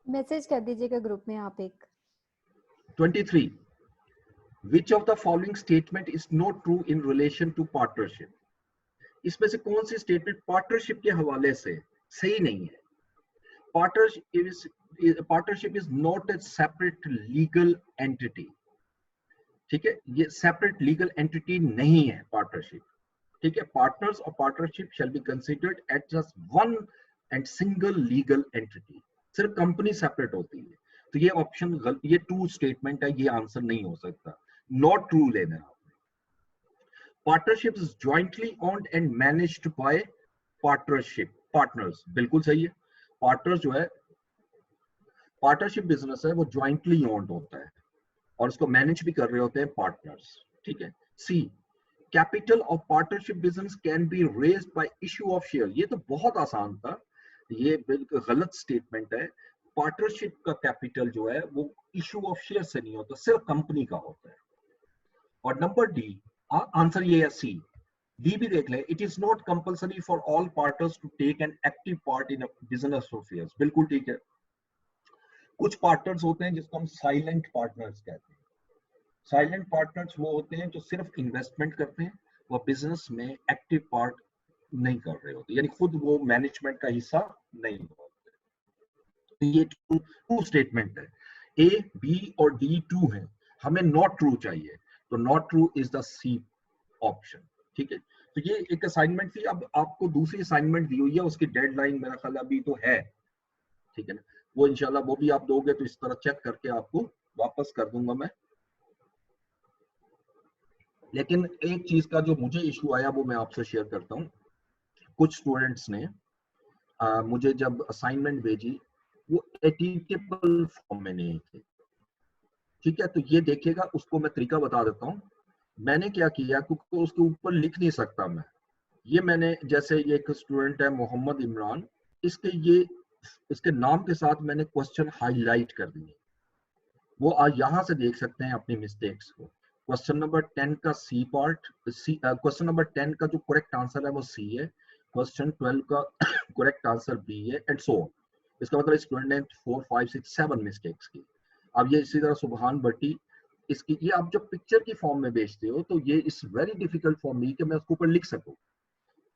Speaker 4: मैसेज कर दीजिएगा ग्रुप में आप एक।
Speaker 1: 23. Which of the following statement is not true in relation to partnership? इसमें से कौन सी स्टेटमेंट पार्टनरशिप के हवाले से सही नहीं है? Partnership is not a separate legal entity, ठीक है, ये सेपरेट लीगल एंटिटी नहीं है पार्टनरशिप, ठीक है। पार्टनर्स और partnership shall be considered at just one and single legal entity, सिर्फ कंपनी सेपरेट होती है। तो ये ऑप्शन गलत, ये ट्रू स्टेटमेंट है, ये आंसर नहीं हो सकता, नॉट ट्रू लेना है। Partnership is jointly owned and managed by partners, बिल्कुल सही है। पार्टनर्स जो है, पार्टनरशिप बिजनेस है वो जॉइंटली ओन्ड होता है और उसको मैनेज भी कर रहे होते हैं पार्टनर्स, ठीक है। C, capital of partnership business can be raised by issue of share, ये तो बहुत आसान था, ये बिल्कुल गलत स्टेटमेंट है। पार्टनरशिप का कैपिटल जो है वो इशू ऑफ शेयर से नहीं होता, सिर्फ कंपनी का होता है। और नंबर डी, आंसर ये है सी। डी भी देख ले, it is not compulsory for all partners to take an active part in business affairs, बिल्कुल ठीक है। कुछ पार्टनर्स होते हैं जिसको हम साइलेंट पार्टनर्स कहते हैं। साइलेंट पार्टनर्स वो होते हैं जो सिर्फ इन्वेस्टमेंट करते हैं, वो बिजनेस में एक्टिव पार्ट नहीं कर रहे होते, यानी खुद वो मैनेजमेंट का हिस्सा नहीं होते। तो ये ट्रू स्टेटमेंट है। ए, बी और डी ट्रू है, हमें नॉट ट्रू चाहिए, तो not true is the C option, ठीक है। तो ये एक असाइनमेंट थी। अब आपको दूसरी असाइनमेंट दी हुई है, उसकी डेडलाइन मेरा ख्याल अभी तो है, ठीक है ना, वो इंशाल्लाह वो भी आप दोगे तो इस तरह चेक करके आपको वापस कर दूंगा मैं। लेकिन एक चीज का जो मुझे इशू आया वो मैं आपसे शेयर करता हूँ। कुछ स्टूडेंट्स ने मुझे जब असाइनमेंट भेजी वो एडिटेबल फॉर्म में नहीं थे, ठीक है। तो ये देखिएगा, उसको मैं तरीका बता देता हूँ। मैंने क्या किया, क्योंकि उसके ऊपर लिख नहीं सकता मैं, ये मैंने, जैसे ये एक स्टूडेंट है मोहम्मद इमरान, इसके नाम के साथ मैंने क्वेश्चन हाईलाइट कर दिए। वो आज यहाँ से देख सकते हैं अपनी मिस्टेक्स को। क्वेश्चन नंबर 10 का सी पार्ट, क्वेश्चन नंबर 10 का जो करेक्ट आंसर है वो सी है, क्वेश्चन 12 का करेक्ट आंसर बी है, एंड सो ऑन। इसका मतलब स्टूडेंट ने 4, 5, 6, 7 मिस्टेक्स की। अब ये इसी तरह सुबहान भट्टी, इसकी ये आप जब पिक्चर की फॉर्म में बेचते हो तो ये इस वेरी डिफिकल्ट फॉर्म में कि मैं उसके ऊपर लिख सकूं।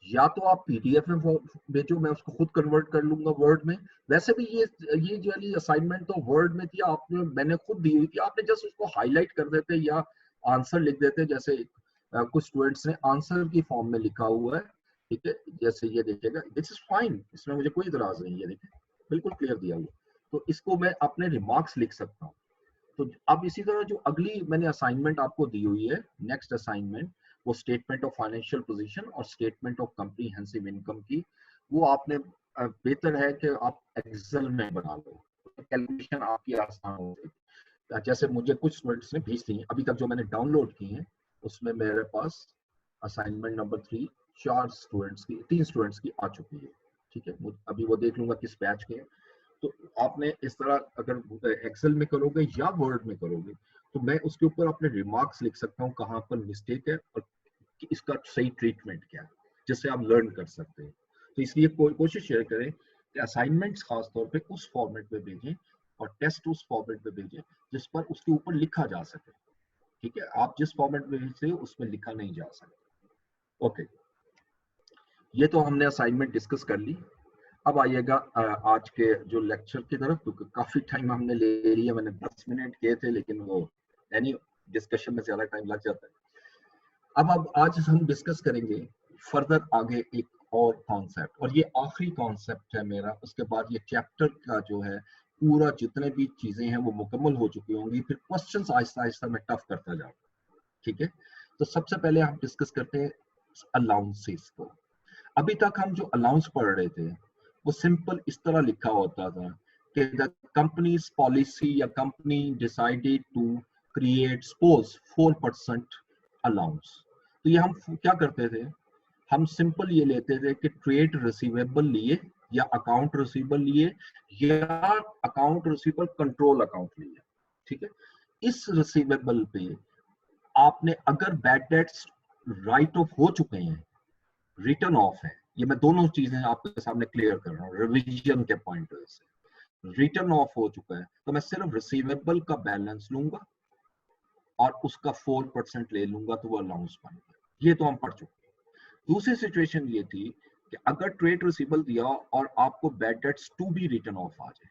Speaker 1: या तो आप पीडीएफ में भेजो, मैं उसको खुद कन्वर्ट कर लूंगा वर्ड में। वैसे भी ये जो वाली असाइनमेंट तो वर्ड में थी, आपने मैंने खुद दी हुई थी, आपने जस्ट उसको हाईलाइट कर देते या आंसर लिख देते। जैसे कुछ स्टूडेंट्स ने आंसर की फॉर्म में लिखा हुआ है, ठीक है, जैसे ये देखिएगा, दिस इज फाइन, इसमें मुझे कोई इतराज नहीं है, देखिए बिल्कुल क्लियर दिया हुआ। तो इसको मैं अपने रिमार्क्स लिख सकता हूँ। तो अब इसी तरह जो अगली मैंने असाइनमेंट आपको दी हुई है, नेक्स्ट असाइनमेंट, वो स्टेटमेंट ऑफ फाइनेंशियल पोजीशन और स्टेटमेंट ऑफ कम्प्रीहेंसिव इनकम की, वो आपने बेहतर है कि आप एक्सेल में बना लो, कैलकुलेशन आपकी आसान हो जाएगी। जैसे मुझे कुछ स्टूडेंट्स ने भेज दी, अभी तक जो मैंने डाउनलोड की हैं उसमें मेरे पास असाइनमेंट नंबर 3 3 स्टूडेंट्स की आ चुकी है, ठीक है। अभी वो देख लूंगा किस बैच के हैं। तो आपने इस तरह अगर एक्सेल में करोगे या वर्ड में करोगे तो मैं उसके ऊपर अपने रिमार्क्स लिख सकता हूँ, कहाँ पर मिस्टेक है और इसका सही ट्रीटमेंट क्या है, जिससे आप लर्न कर सकते हैं। तो इसलिए कोशिश शेयर करें कि असाइनमेंट्स खास तौर पे उस फॉर्मेट में भेजें और टेस्ट उस फॉर्मेट में भेजें जिस पर उसके ऊपर लिखा जा सके, ठीक है। आप जिस फॉर्मेट में भेजते हो उसमें लिखा नहीं जा सकता। ओके, ये तो हमने असाइनमेंट डिस्कस कर ली। अब आइएगा आज के जो लेक्चर की तरफ, क्योंकि काफी टाइम हमने ले लिया। मैंने 10 मिनट किए थे, लेकिन वो यानी डिस्कशन में ज्यादा टाइम लग जाता है। अब आज हम डिस्कस करेंगे फर्दर आगे एक और कॉन्सेप्ट, और ये आखिरी कॉन्सेप्ट है मेरा। उसके बाद ये चैप्टर का जो है पूरा जितने भी चीजें हैं वो मुकम्मल हो चुकी होंगी, फिर क्वेश्चंस आहिस्ता आहिस्ता मैं टफ करता जाऊँ, ठीक है। तो सबसे पहले हम डिस्कस करते हैं अलाउंसेस को। अभी तक हम जो अलाउंस पढ़ रहे थे वो सिंपल इस तरह लिखा होता था कि द कंपनीज पॉलिसी या company decided to create suppose 4% allowance. तो ये हम क्या करते थे, हम सिंपल ये लेते थे कि ट्रेड रिसीवेबल लिए या अकाउंट रिसीवेबल लिए या अकाउंट रिसीवेबल कंट्रोल अकाउंट लिए, ठीक है। इस रिसीवेबल पे आपने अगर बैड डेट्स राइट ऑफ हो चुके हैं, रिटर्न ऑफ है, ये मैं दोनों चीजें आपके सामने क्लियर कर रहा हूँ रिवीजन के पॉइंट से। रिटर्न ऑफ हो चुका है तो मैं सिर्फ रिसीवेबल का बैलेंस लूंगा और उसका 4% ले लूंगा, तो वो अलाउंस बन गया। ये तो हम पढ़ चुके हैं। दूसरी सिचुएशन ये थी कि अगर ट्रेड रिसीवेबल दिया और आपको bad debts to be written off आ जाए,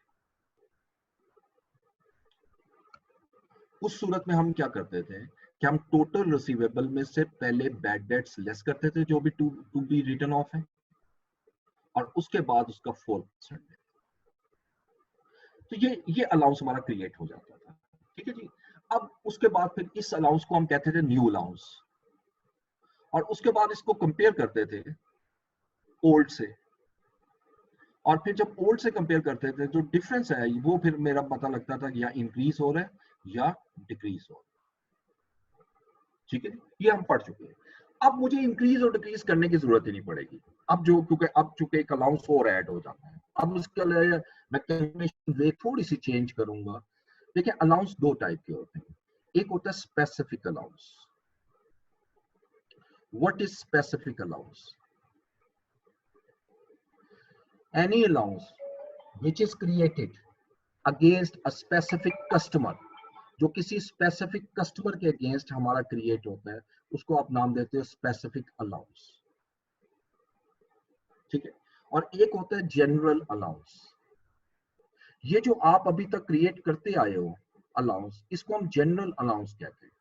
Speaker 1: उस सूरत में हम क्या करते थे कि हम टोटल रिसीवेबल में से पहले बैड डेट्स लेस करते थे जो भी टू बी रिटर्न ऑफ है, और उसके बाद उसका 4%। तो ये अलाउंस हमारा क्रिएट हो जाता था, ठीक है जी। अब उसके बाद फिर इस अलाउंस को हम कहते थे न्यू अलाउंस, और उसके बाद इसको कंपेयर करते थे ओल्ड से, और फिर जब ओल्ड से कंपेयर करते थे जो डिफरेंस है वो फिर मेरा पता लगता था कि या इंक्रीज हो रहा है या डिक्रीज हो रहा है, ठीक है। ये हम पढ़ चुके हैं। अब मुझे इंक्रीज और डिक्रीज करने की जरूरत ही नहीं पड़ेगी। अब चूंकि एक अलाउंस और ऐड हो जाता है, अब उसके लिए मैं कैलकुलेशन वे थोड़ी सी चेंज करूंगा। देखिए, अलाउंस दो टाइप के होते हैं। एक होता है specific allowance. What is specific allowance? Any allowance which is created against a specific customer, जो किसी स्पेसिफिक कस्टमर के अगेंस्ट हमारा क्रिएट होता है, उसको आप नाम देते हो स्पेसिफिक अलाउंस, ठीक है। और एक होता है जनरल अलाउंस। ये जो आप अभी तक क्रिएट करते आए हो अलाउंस, इसको हम जनरल अलाउंस कहते हैं।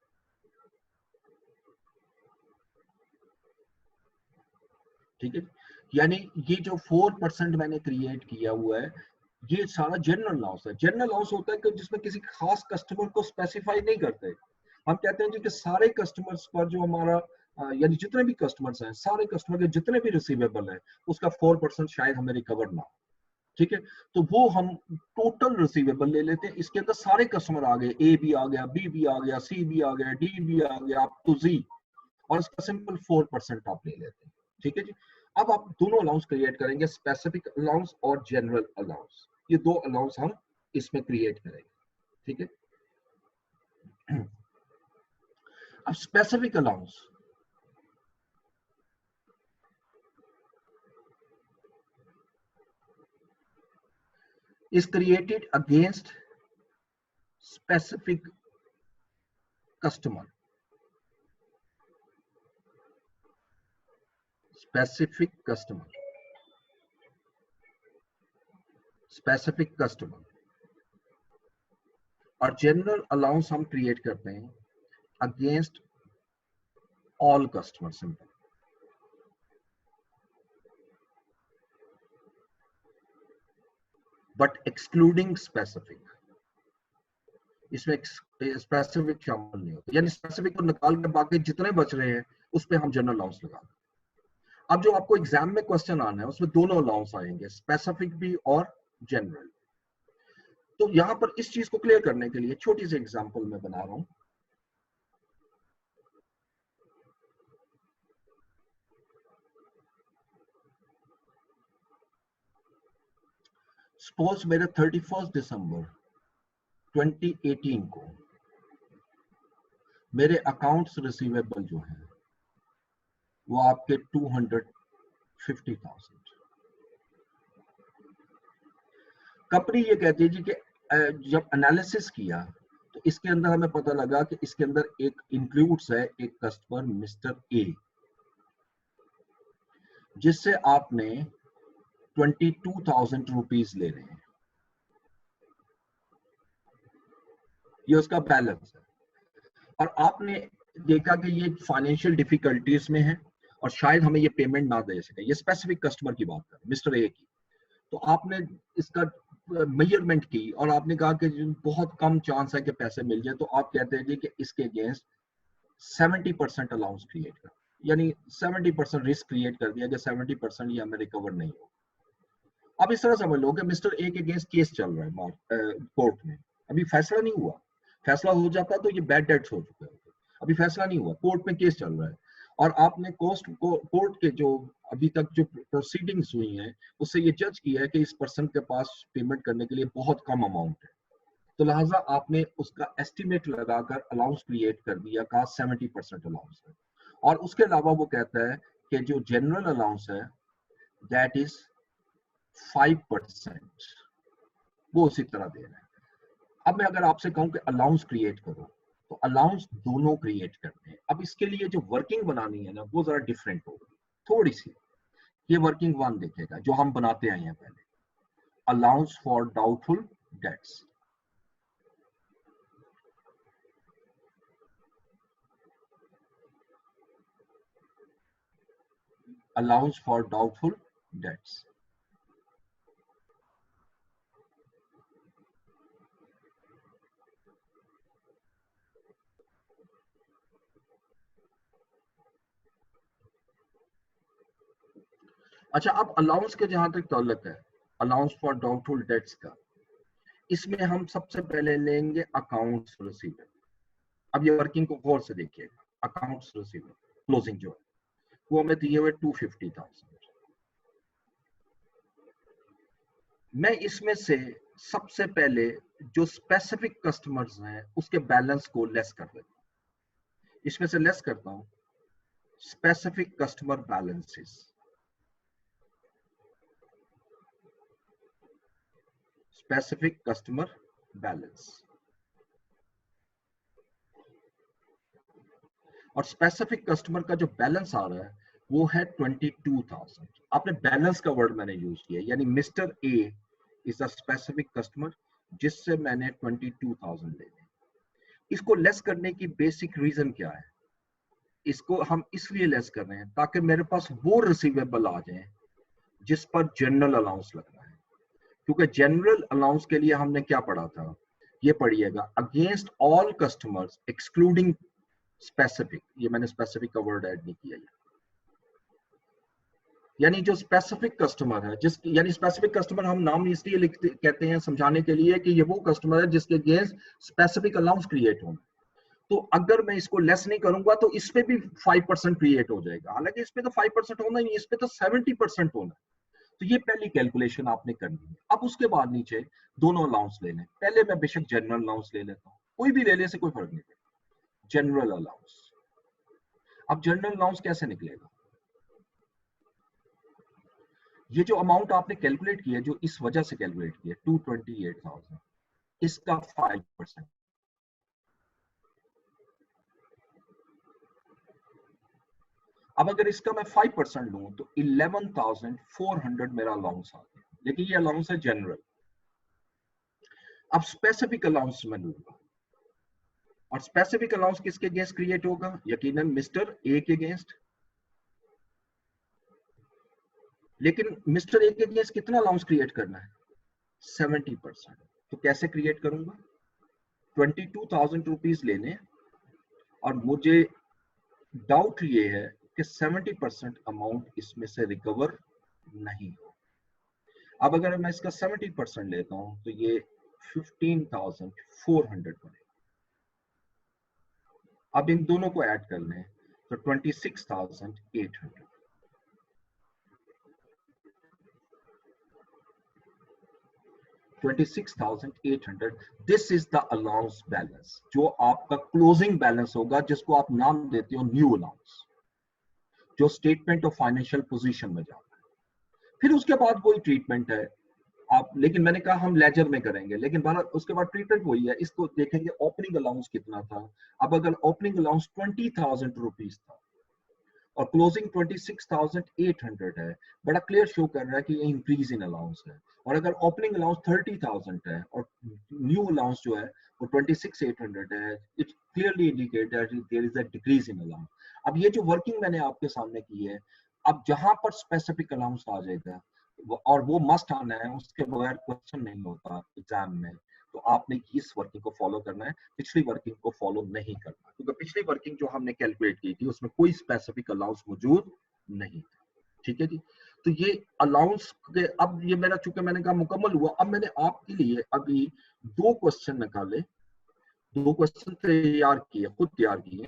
Speaker 1: ठीक है, यानी ये जो 4% मैंने क्रिएट किया हुआ है ये सारा जनरल लॉस है। जनरल लॉस होता है कि जिसमें किसी खास कस्टमर को स्पेसिफाई नहीं करते। हम कहते हैं जी कि सारे कस्टमर्स पर जो हमारा यानी जितने भी कस्टमर्स हैं, सारे कस्टमर के जितने भी रिसीवेबल है उसका 4% शायद हमें रिकवर ना हो। ठीक है, तो वो हम टोटल रिसीवेबल ले लेते हैं, इसके अंदर सारे कस्टमर आ गए, ए भी आ गया, बी भी आ गया, सी भी आ गया, डी भी आ गया, अप टू जी, और इसका सिंपल 4% आप ले लेते हैं। ठीक है जी, अब आप दोनों अलाउंस क्रिएट करेंगे, स्पेसिफिक अलाउंस और जनरल अलाउंस, ये दो अलाउंस हम इसमें क्रिएट करेंगे। ठीक है, अब specific allowance is created against specific customer. Specific customer. Specific customer. और जनरल अलाउंस हम क्रिएट करते हैं against all customer, simple. But excluding specific, इसमें स्पेसिफिक शामिल नहीं होता, यानी स्पेसिफिक को निकाल के बाकी जितने बच रहे हैं उस पे हम जनरल अलाउंस लगा दें। अब जो आपको एग्जाम में क्वेश्चन आना है उसमें दोनों अलाउंस आएंगे, स्पेसिफिक भी और जनरल। तो यहां पर इस चीज को क्लियर करने के लिए छोटी सी एग्जांपल मैं बना रहा हूं। सपोज मेरे 31 दिसंबर 2018 को मेरे अकाउंट्स रिसीवेबल जो है वो आपके 250,000। कंपनी ये कहती है जी कि जब एनालिसिस किया तो इसके अंदर हमें पता लगा कि इसके अंदर एक इंक्लूड्स है एक कस्टमर मिस्टर ए, जिससे आपने 22,000 रुपीज ले रहे हैं, ये उसका बैलेंस है। और आपने देखा कि ये फाइनेंशियल डिफिकल्टीज में है और शायद हमें ये पेमेंट ना दे सके, ये स्पेसिफिक कस्टमर की बात कर मिस्टर ए की। तो आपने इसका मेजरमेंट की और आपने कहा कि बहुत कम चांस है कि पैसे मिल जाए, तो आप कहते हैं जी कि इसके अगेंस्ट 70% अलाउंस क्रिएट कर, यानी 70% रिस्क क्रिएट कर दिया कि 70% ये हमें रिकवर नहीं हो। अब इस तरह समझ लो कि मिस्टर ए के अगेंस्ट केस चल रहा है कोर्ट में, अभी फैसला नहीं हुआ, फैसला हो जाता तो ये बैड डेट्स हो चुके होते, अभी फैसला नहीं हुआ, कोर्ट में केस चल रहा है और आपने कोर्ट के जो अभी तक जो प्रोसीडिंग्स हुई हैं उससे ये जज किया है कि इस पर्सन के पास पेमेंट करने के लिए बहुत कम अमाउंट है, तो लिहाजा आपने उसका एस्टिमेट लगाकर अलाउंस क्रिएट कर दिया, कहा 70% अलाउंस है। और उसके अलावा वो कहता है कि जो जनरल अलाउंस है दैट इज 5%, वो उसी तरह दे रहा है। अब मैं अगर आपसे कहूं कि अलाउंस क्रिएट करो तो अलाउंस दोनों क्रिएट करते हैं। अब इसके लिए जो वर्किंग बनानी है ना वो जरा डिफरेंट होगी थोड़ी सी। ये वर्किंग वन देखेगा जो हम बनाते आए हैं पहले, allowance for doubtful dates. Allowance for doubtful dates. अच्छा, अब अलाउंस के जहां तक ताल्लुक है, अलाउंस फॉर डाउटफुल डेट्स का, इसमें हम सबसे पहले लेंगे अकाउंट्स रिसीवेबल। अब ये वर्किंग को गौर से देखिएगा, अकाउंट्स रिसीवेबल क्लोजिंग जो है वो हमें दिए हुए 250,000। मैं इसमें से सबसे पहले जो स्पेसिफिक कस्टमर्स हैं उसके बैलेंस को लेस कर देता हूं, इसमें से लेस करता हूं specific customer balances. Specific customer balance, और स्पेसिफिक कस्टमर का जो बैलेंस आ रहा है वो है 22,000। आपने बैलेंस का वर्ड मैंने यूज किया, यानी mister A is a specific customer जिससे मैंने 22,000 ले लिया। इसको लेस करने की बेसिक रीजन क्या है? इसको हम इसलिए लेस कर रहे हैं ताकि मेरे पास वो रिसीवेबल आ जाए जिस पर जनरल अलाउंस लगना है, क्योंकि जनरल अलाउंस के लिए हमने क्या पढ़ा था, ये पढ़िएगा, against all customers excluding specific, ये मैंने स्पेसिफिक का वर्ड ऐड नहीं किया है, यानी जो स्पेसिफिक कस्टमर है, जिस यानी स्पेसिफिक कस्टमर हम नाम इसलिए लिखते कहते हैं समझाने के लिए कि ये वो कस्टमर है जिसके अगेंस्ट स्पेसिफिक अलाउंस क्रिएट हो। तो अगर मैं इसको लेस नहीं करूंगा तो इस पे भी 5% क्रिएट हो जाएगा, हालांकि इस पे तो 5% होना नहीं, इस पे तो 70% होना है। तो ये पहली कैलकुलेशन आपने करनी है। अब उसके बाद नीचे दोनों अलाउंस ले लें। पहले मैं बेशक जनरल अलाउंस ले लेता हूँ, कोई भी ले ले से कोई फर्क नहीं पड़ता। जनरल अलाउंस, अब जनरल अलाउंस कैसे निकलेगा? ये जो अमाउंट आपने कैलकुलेट किया, जो इस वजह से कैलकुलेट किया 228,000, इसका 5%। अब अगर इसका मैं 5% लूं तो 11,400 मेरा अलाउंस आ गया, लेकिन ये अलाउंस है जनरल। अब स्पेसिफिक अलाउंस में लूंगा, और स्पेसिफिक अलाउंस किसके अगेंस्ट क्रिएट होगा? यकीनन मिस्टर ए के अगेंस्ट। लेकिन मिस्टर ए के अगेंस्ट कितना अलाउंस क्रिएट करना है? 70%। तो कैसे क्रिएट करूंगा? 22,000 रुपीज लेने, और मुझे डाउट ये है कि 70% अमाउंट इसमें से रिकवर नहीं हो। अब अगर मैं इसका 70% लेता हूं तो ये 15,400 बने। अब इन दोनों को ऐड कर लें तो 26,800। This is the allowance balance, जो आपका क्लोजिंग बैलेंस होगा, जिसको आप नाम देते हो न्यू अलाउंस, जो स्टेटमेंट ऑफ फाइनेंशियल पोजीशन में जाता है। फिर उसके बाद कोई ट्रीटमेंट है आप, लेकिन मैंने कहा हम लेजर में करेंगे, लेकिन उसके बाद ट्रीटमेंट वही है। इसको देखेंगे ओपनिंग अलाउंस कितना था। अब अगर ओपनिंग अलाउंस 20,000 रुपीज था और क्लोजिंग 26,800 है, बड़ा क्लियर शो कर रहा है कि ये इंक्रीज इन अलाउंस है। और अगर ओपनिंग अलाउंस 30,000 है और न्यू अलाउंस जो है वो 26,800 है, it clearly indicate that there is a decrease in allowance. अब ये जो वर्किंग मैंने आपके सामने की है, अब जहां पर स्पेसिफिक अलाउंस आ जाएगा और वो मस्ट आना है, उसके बगैर क्वेश्चन नहीं होता एग्जाम में, तो आपने इस वर्किंग को फॉलो करना है, पिछली वर्किंग को फॉलो नहीं करना, क्योंकि पिछली वर्किंग जो हमने कैलकुलेट की थी उसमें कोई स्पेसिफिक अलाउंस मौजूद नहीं था। ठीक है जी। तो ये अलाउंस के, अब ये मेरा चूंकि मैंने कहा मुकम्मल हुआ, अब मैंने आपके लिए अभी 2 क्वेश्चन निकाले, 2 क्वेश्चन तैयार किए, खुद तैयार किए।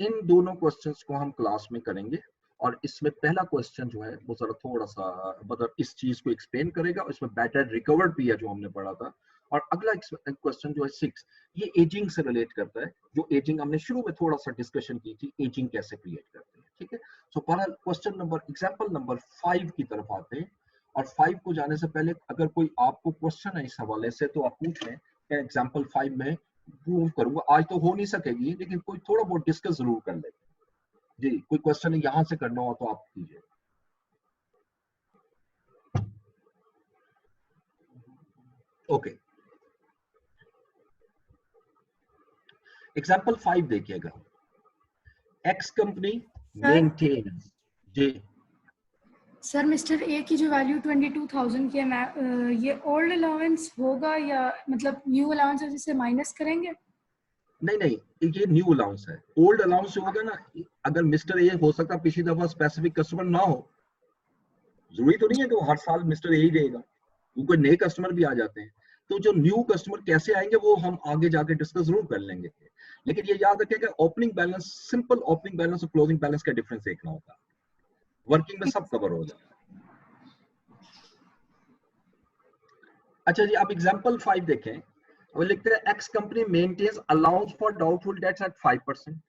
Speaker 1: इन दोनों क्वेश्चंस को हम क्लास में करेंगे, और इसमें पहला क्वेश्चन जो है वो जरा थोड़ा सा मतलब इस चीज को एक्सप्लेन करेगा, इसमें बैटर रिकवर्ड भी है जो हमने पढ़ा था। और अगला क्वेश्चन जो है 6, ये एजिंग से रिलेट करता है, जो एजिंग हमने शुरू में थोड़ा सा डिस्कशन की थी, एजिंग कैसे क्रिएट करते हैं। ठीक है, सो पहला क्वेश्चन नंबर, एग्जांपल नंबर 5 की तरफ आते हैं। और 5 को जाने से पहले अगर कोई आपको क्वेश्चन है इस हवाले से तो आप पूछ लें। एग्जाम्पल 5 में प्रूव करूंगा, आज तो हो नहीं सकेगी, लेकिन कोई थोड़ा बहुत डिस्कस जरूर कर लेंगे जी। कोई क्वेश्चन यहां से करना हो तो आप कीजिए। ओके, एग्जाम्पल 5 देखिएगा। एक्स कंपनी मेंटेन्स जी।
Speaker 3: सर मिस्टर ए की जो वैल्यू 22,000 की है, ये ओल्ड अलाउंस होगा या मतलब न्यू अलाउंस है जिसे माइनस करेंगे?
Speaker 1: नहीं नहीं, ये न्यू अलाउंस है। ओल्ड अलाउंस होगा ना, अगर मिस्टर ए हो सकता पिछली दफा स्पेसिफिक कस्टमर ना हो, जरूरी तो नहीं है कि वो हर साल मिस्टर ए ही देगा, वो कोई नए कस्टमर भी आ जाते हैं। तो जो न्यू कस्टमर कैसे आएंगे वो हम आगे जाके डिस्कस जरूर कर लेंगे, लेकिन ये याद रखें कि opening balance, simple opening balance और क्लोजिंग बैलेंस का डिफरेंस देखना होता है, वर्किंग में सब कवर हो जाता है। अच्छा जी, अब एग्जांपल 5 देखें। वो लिखते हैं X company maintains allowance for doubtful debts at 5%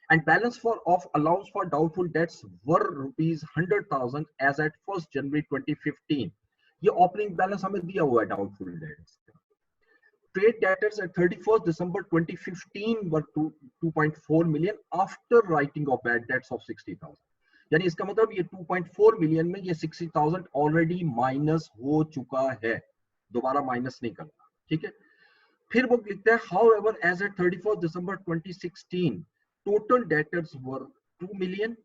Speaker 1: and balance of allowance for doubtful debts were rupees 100,000 as at 1st January 2015. ये opening balance हमें दिया हुआ है doubtful debts। Trade debtors at 31st December 2015 were 2.4 million after writing of bad debts of 60,000। यानी इसका मतलब ये 2.4 million में ये 60,000 ऑलरेडी माइनस हो चुका है, दोबारा माइनस नहीं करना। ठीक है, फिर वो लिखते हैं however as at 31st December 2016 total debtors were 2 million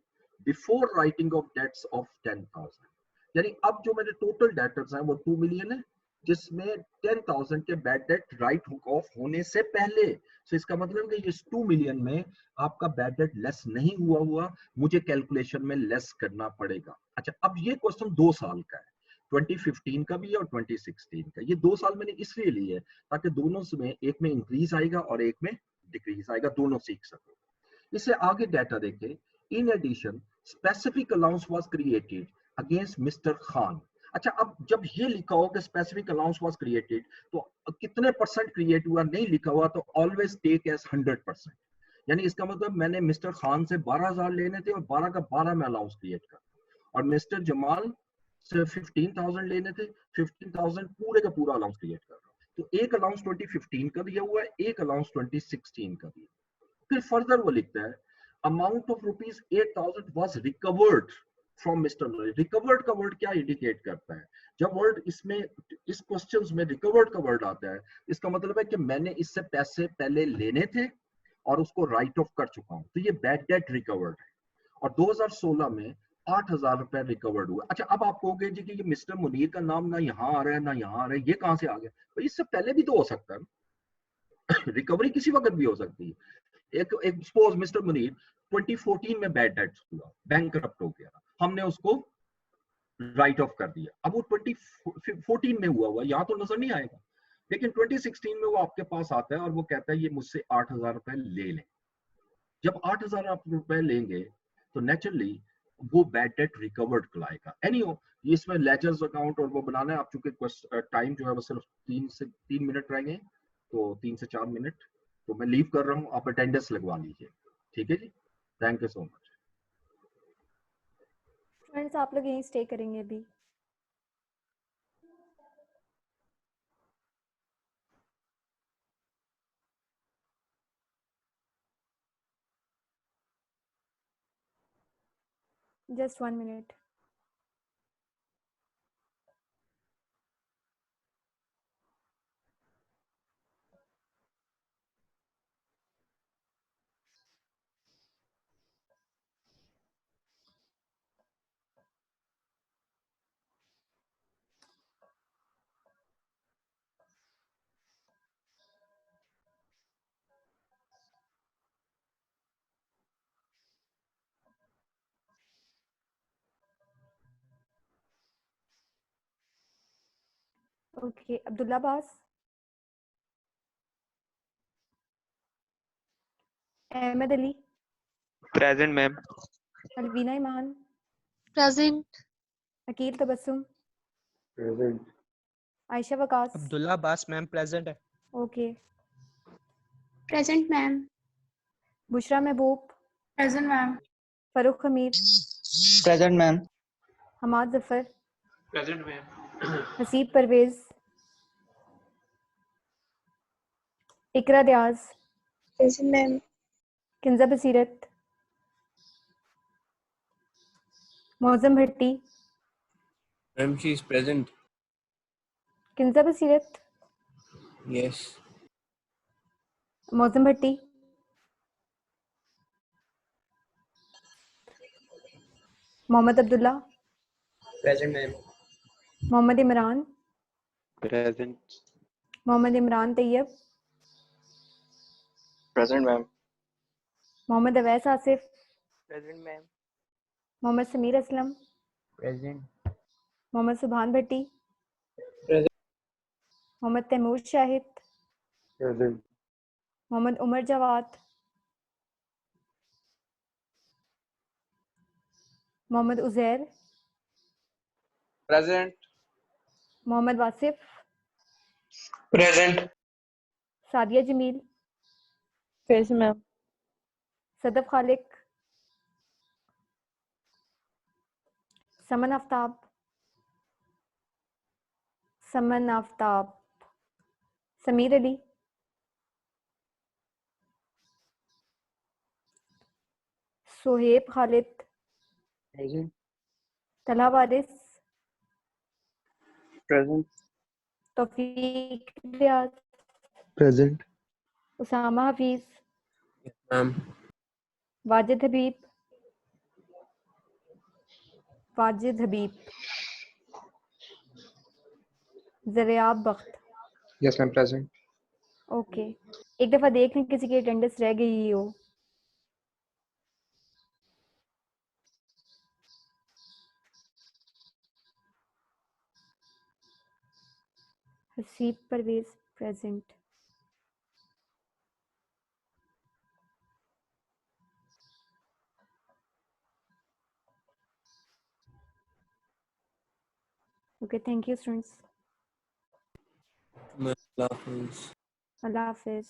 Speaker 1: before writing of debts of 10,000. यानी अब जो मेरे टोटल डेटर्स हैं वो 2 मिलियन है, जिसमें 10,000 के बैड डेट राइट ऑफ होने से पहले। तो इसका मतलब कि इस 2 मिलियन में आपका बैड डेट लेस नहीं हुआ, मुझे कैलकुलेशन में लेस करना पड़ेगा। अच्छा, अब ये क्वेश्चन 2 साल का है, 2015 का भी है और 2016 का। ये 2 साल मैंने इसलिए लिए है ताकि दोनों में, एक में इंक्रीज आएगा और एक में डिक्रीज आएगा, दोनों सीख सको। इससे आगे डाटा देखें। In addition specific allowance was created against mister Khan. अच्छा, अब जब ये लिखा हो कि स्पेसिफिक अलाउंस वाज क्रिएटेड, तो कितने परसेंट क्रिएट हुआ नहीं लिखा हुआ, तो ऑलवेज टेक एज 100%। यानी इसका मतलब मैंने मिस्टर खान से 12,000 लेने थे और 12 का 12 में अलाउंस क्रिएट कर, और मिस्टर जमाल से 15,000 लेने थे, 15,000 पूरे का पूरा अलाउंस क्रिएट कर रहा हूं। तो एक अलाउंस 2015 का दिया हुआ है, एक अलाउंस 2016 का दिया। फिर फर्दर वो लिखता है amount of rupees 8,000 was recovered from mister Munir. Recovered का वर्ड क्या इंडिकेट करता है? जब वर्ड इसमें, इस क्वेश्चंस में रिकवर्ड का वर्ड आता है, इसका मतलब है कि मैंने इससे पैसे पहले लेने थे और उसको राइट ऑफ कर चुका हूं, तो ये बैड डेट रिकवर्ड है। और 2016 में 8,000 रुपए रिकवर्ड हुआ। अच्छा, अब आप कहोगे जी कि ये मिस्टर मुनीर का नाम ना यहाँ आ रहा है ना यहाँ आ रहा है, ये कहां से आ गया? तो इससे पहले भी तो हो सकता है रिकवरी किसी वक्त भी हो सकती है। एक सपोज मिस्टर मुनीर 2014 में बैड डेट हुआ, बैंकरप्ट हो गया, हमने उसको राइट ऑफ कर दिया। अब वो 2014 में हुआ यहाँ तो नजर नहीं आएगा, लेकिन 2016 में वो आपके पास आता है और वो कहता है ये मुझसे 8,000 रुपए ले लें। जब 8,000 आप रुपए लेंगे तो नेचुरली वो बैड डेट रिकवर्ड कहलाएगा। एनीहो, इसमें लेजर्स अकाउंट और वो बनाना है। आप चूंकि टाइम जो है वो सिर्फ 3 मिनट रहेंगे, तो 3 से 4 मिनट, तो मैं लीव कर रहा हूँ, आप अटेंडेंस लगवा लीजिए। ठीक है जी, thank you so much.
Speaker 4: Friends, आप लोग यहीं स्टे करेंगे अभी? Just 1 minute. Okay, Abdullah Abbas. Ahmed Ali.
Speaker 8: Present, ma'am.
Speaker 4: Alvina Iman.
Speaker 9: Present.
Speaker 4: Akil Tabassum.
Speaker 2: Present.
Speaker 4: Aisha Waqas.
Speaker 8: Abdullah Abbas, ma'am. Present.
Speaker 4: Okay.
Speaker 9: Present, ma'am.
Speaker 4: Bushra Mehboob.
Speaker 3: Present, ma'am.
Speaker 4: Farooq Hamid.
Speaker 8: Present, ma'am.
Speaker 4: Hamad Zafar.
Speaker 5: Present ma'am.
Speaker 4: Haseeb Parvez. Ikra Diaz.
Speaker 9: Present, ma'am.
Speaker 4: Kinza Basirat. Mozam Bhatti.
Speaker 10: Ma'am, she is present.
Speaker 4: Kinza Basirat.
Speaker 10: Yes.
Speaker 4: Mozam Bhatti. Mohammad Abdullah.
Speaker 10: Present, ma'am.
Speaker 4: Mohammad Imran.
Speaker 8: Present.
Speaker 4: Mohammad Imran Tayyab.
Speaker 6: Present, ma'am.
Speaker 4: Mohammad Awais Asif.
Speaker 8: Present, ma'am.
Speaker 4: Mohammad Sameer Aslam.
Speaker 10: Present.
Speaker 4: Mohammad Subhan Bhatti.
Speaker 10: Present.
Speaker 4: Mohammad Taimur Shahid.
Speaker 2: Present.
Speaker 4: Mohammad Umar Jawad. Mohammad Uzair.
Speaker 10: Present.
Speaker 4: Mohammad Wasif.
Speaker 7: Present.
Speaker 4: Sadia Jamil.
Speaker 9: Present, ma'am.
Speaker 4: Sadaf Khalik. Saman Aftab. Saman Aftab. Sameer Ali. Sohaib Khalid.
Speaker 10: Present.
Speaker 4: Talha Waris.
Speaker 10: Present.
Speaker 4: Tawfiq Riaz.
Speaker 10: Present.
Speaker 4: Usama Hafiz.
Speaker 10: Yes, ma'am.
Speaker 4: Wajid Habib. Wajid Habib, Zariyab Bakht.
Speaker 2: Yes ma'am present.
Speaker 4: Okay, एक दफ़ा देख लें किसी की attendance रह गई हो। Haseeb Parvez present. Okay, thank you students.
Speaker 11: अल्लाह हाफिज़।
Speaker 4: अल्लाह हाफिज़।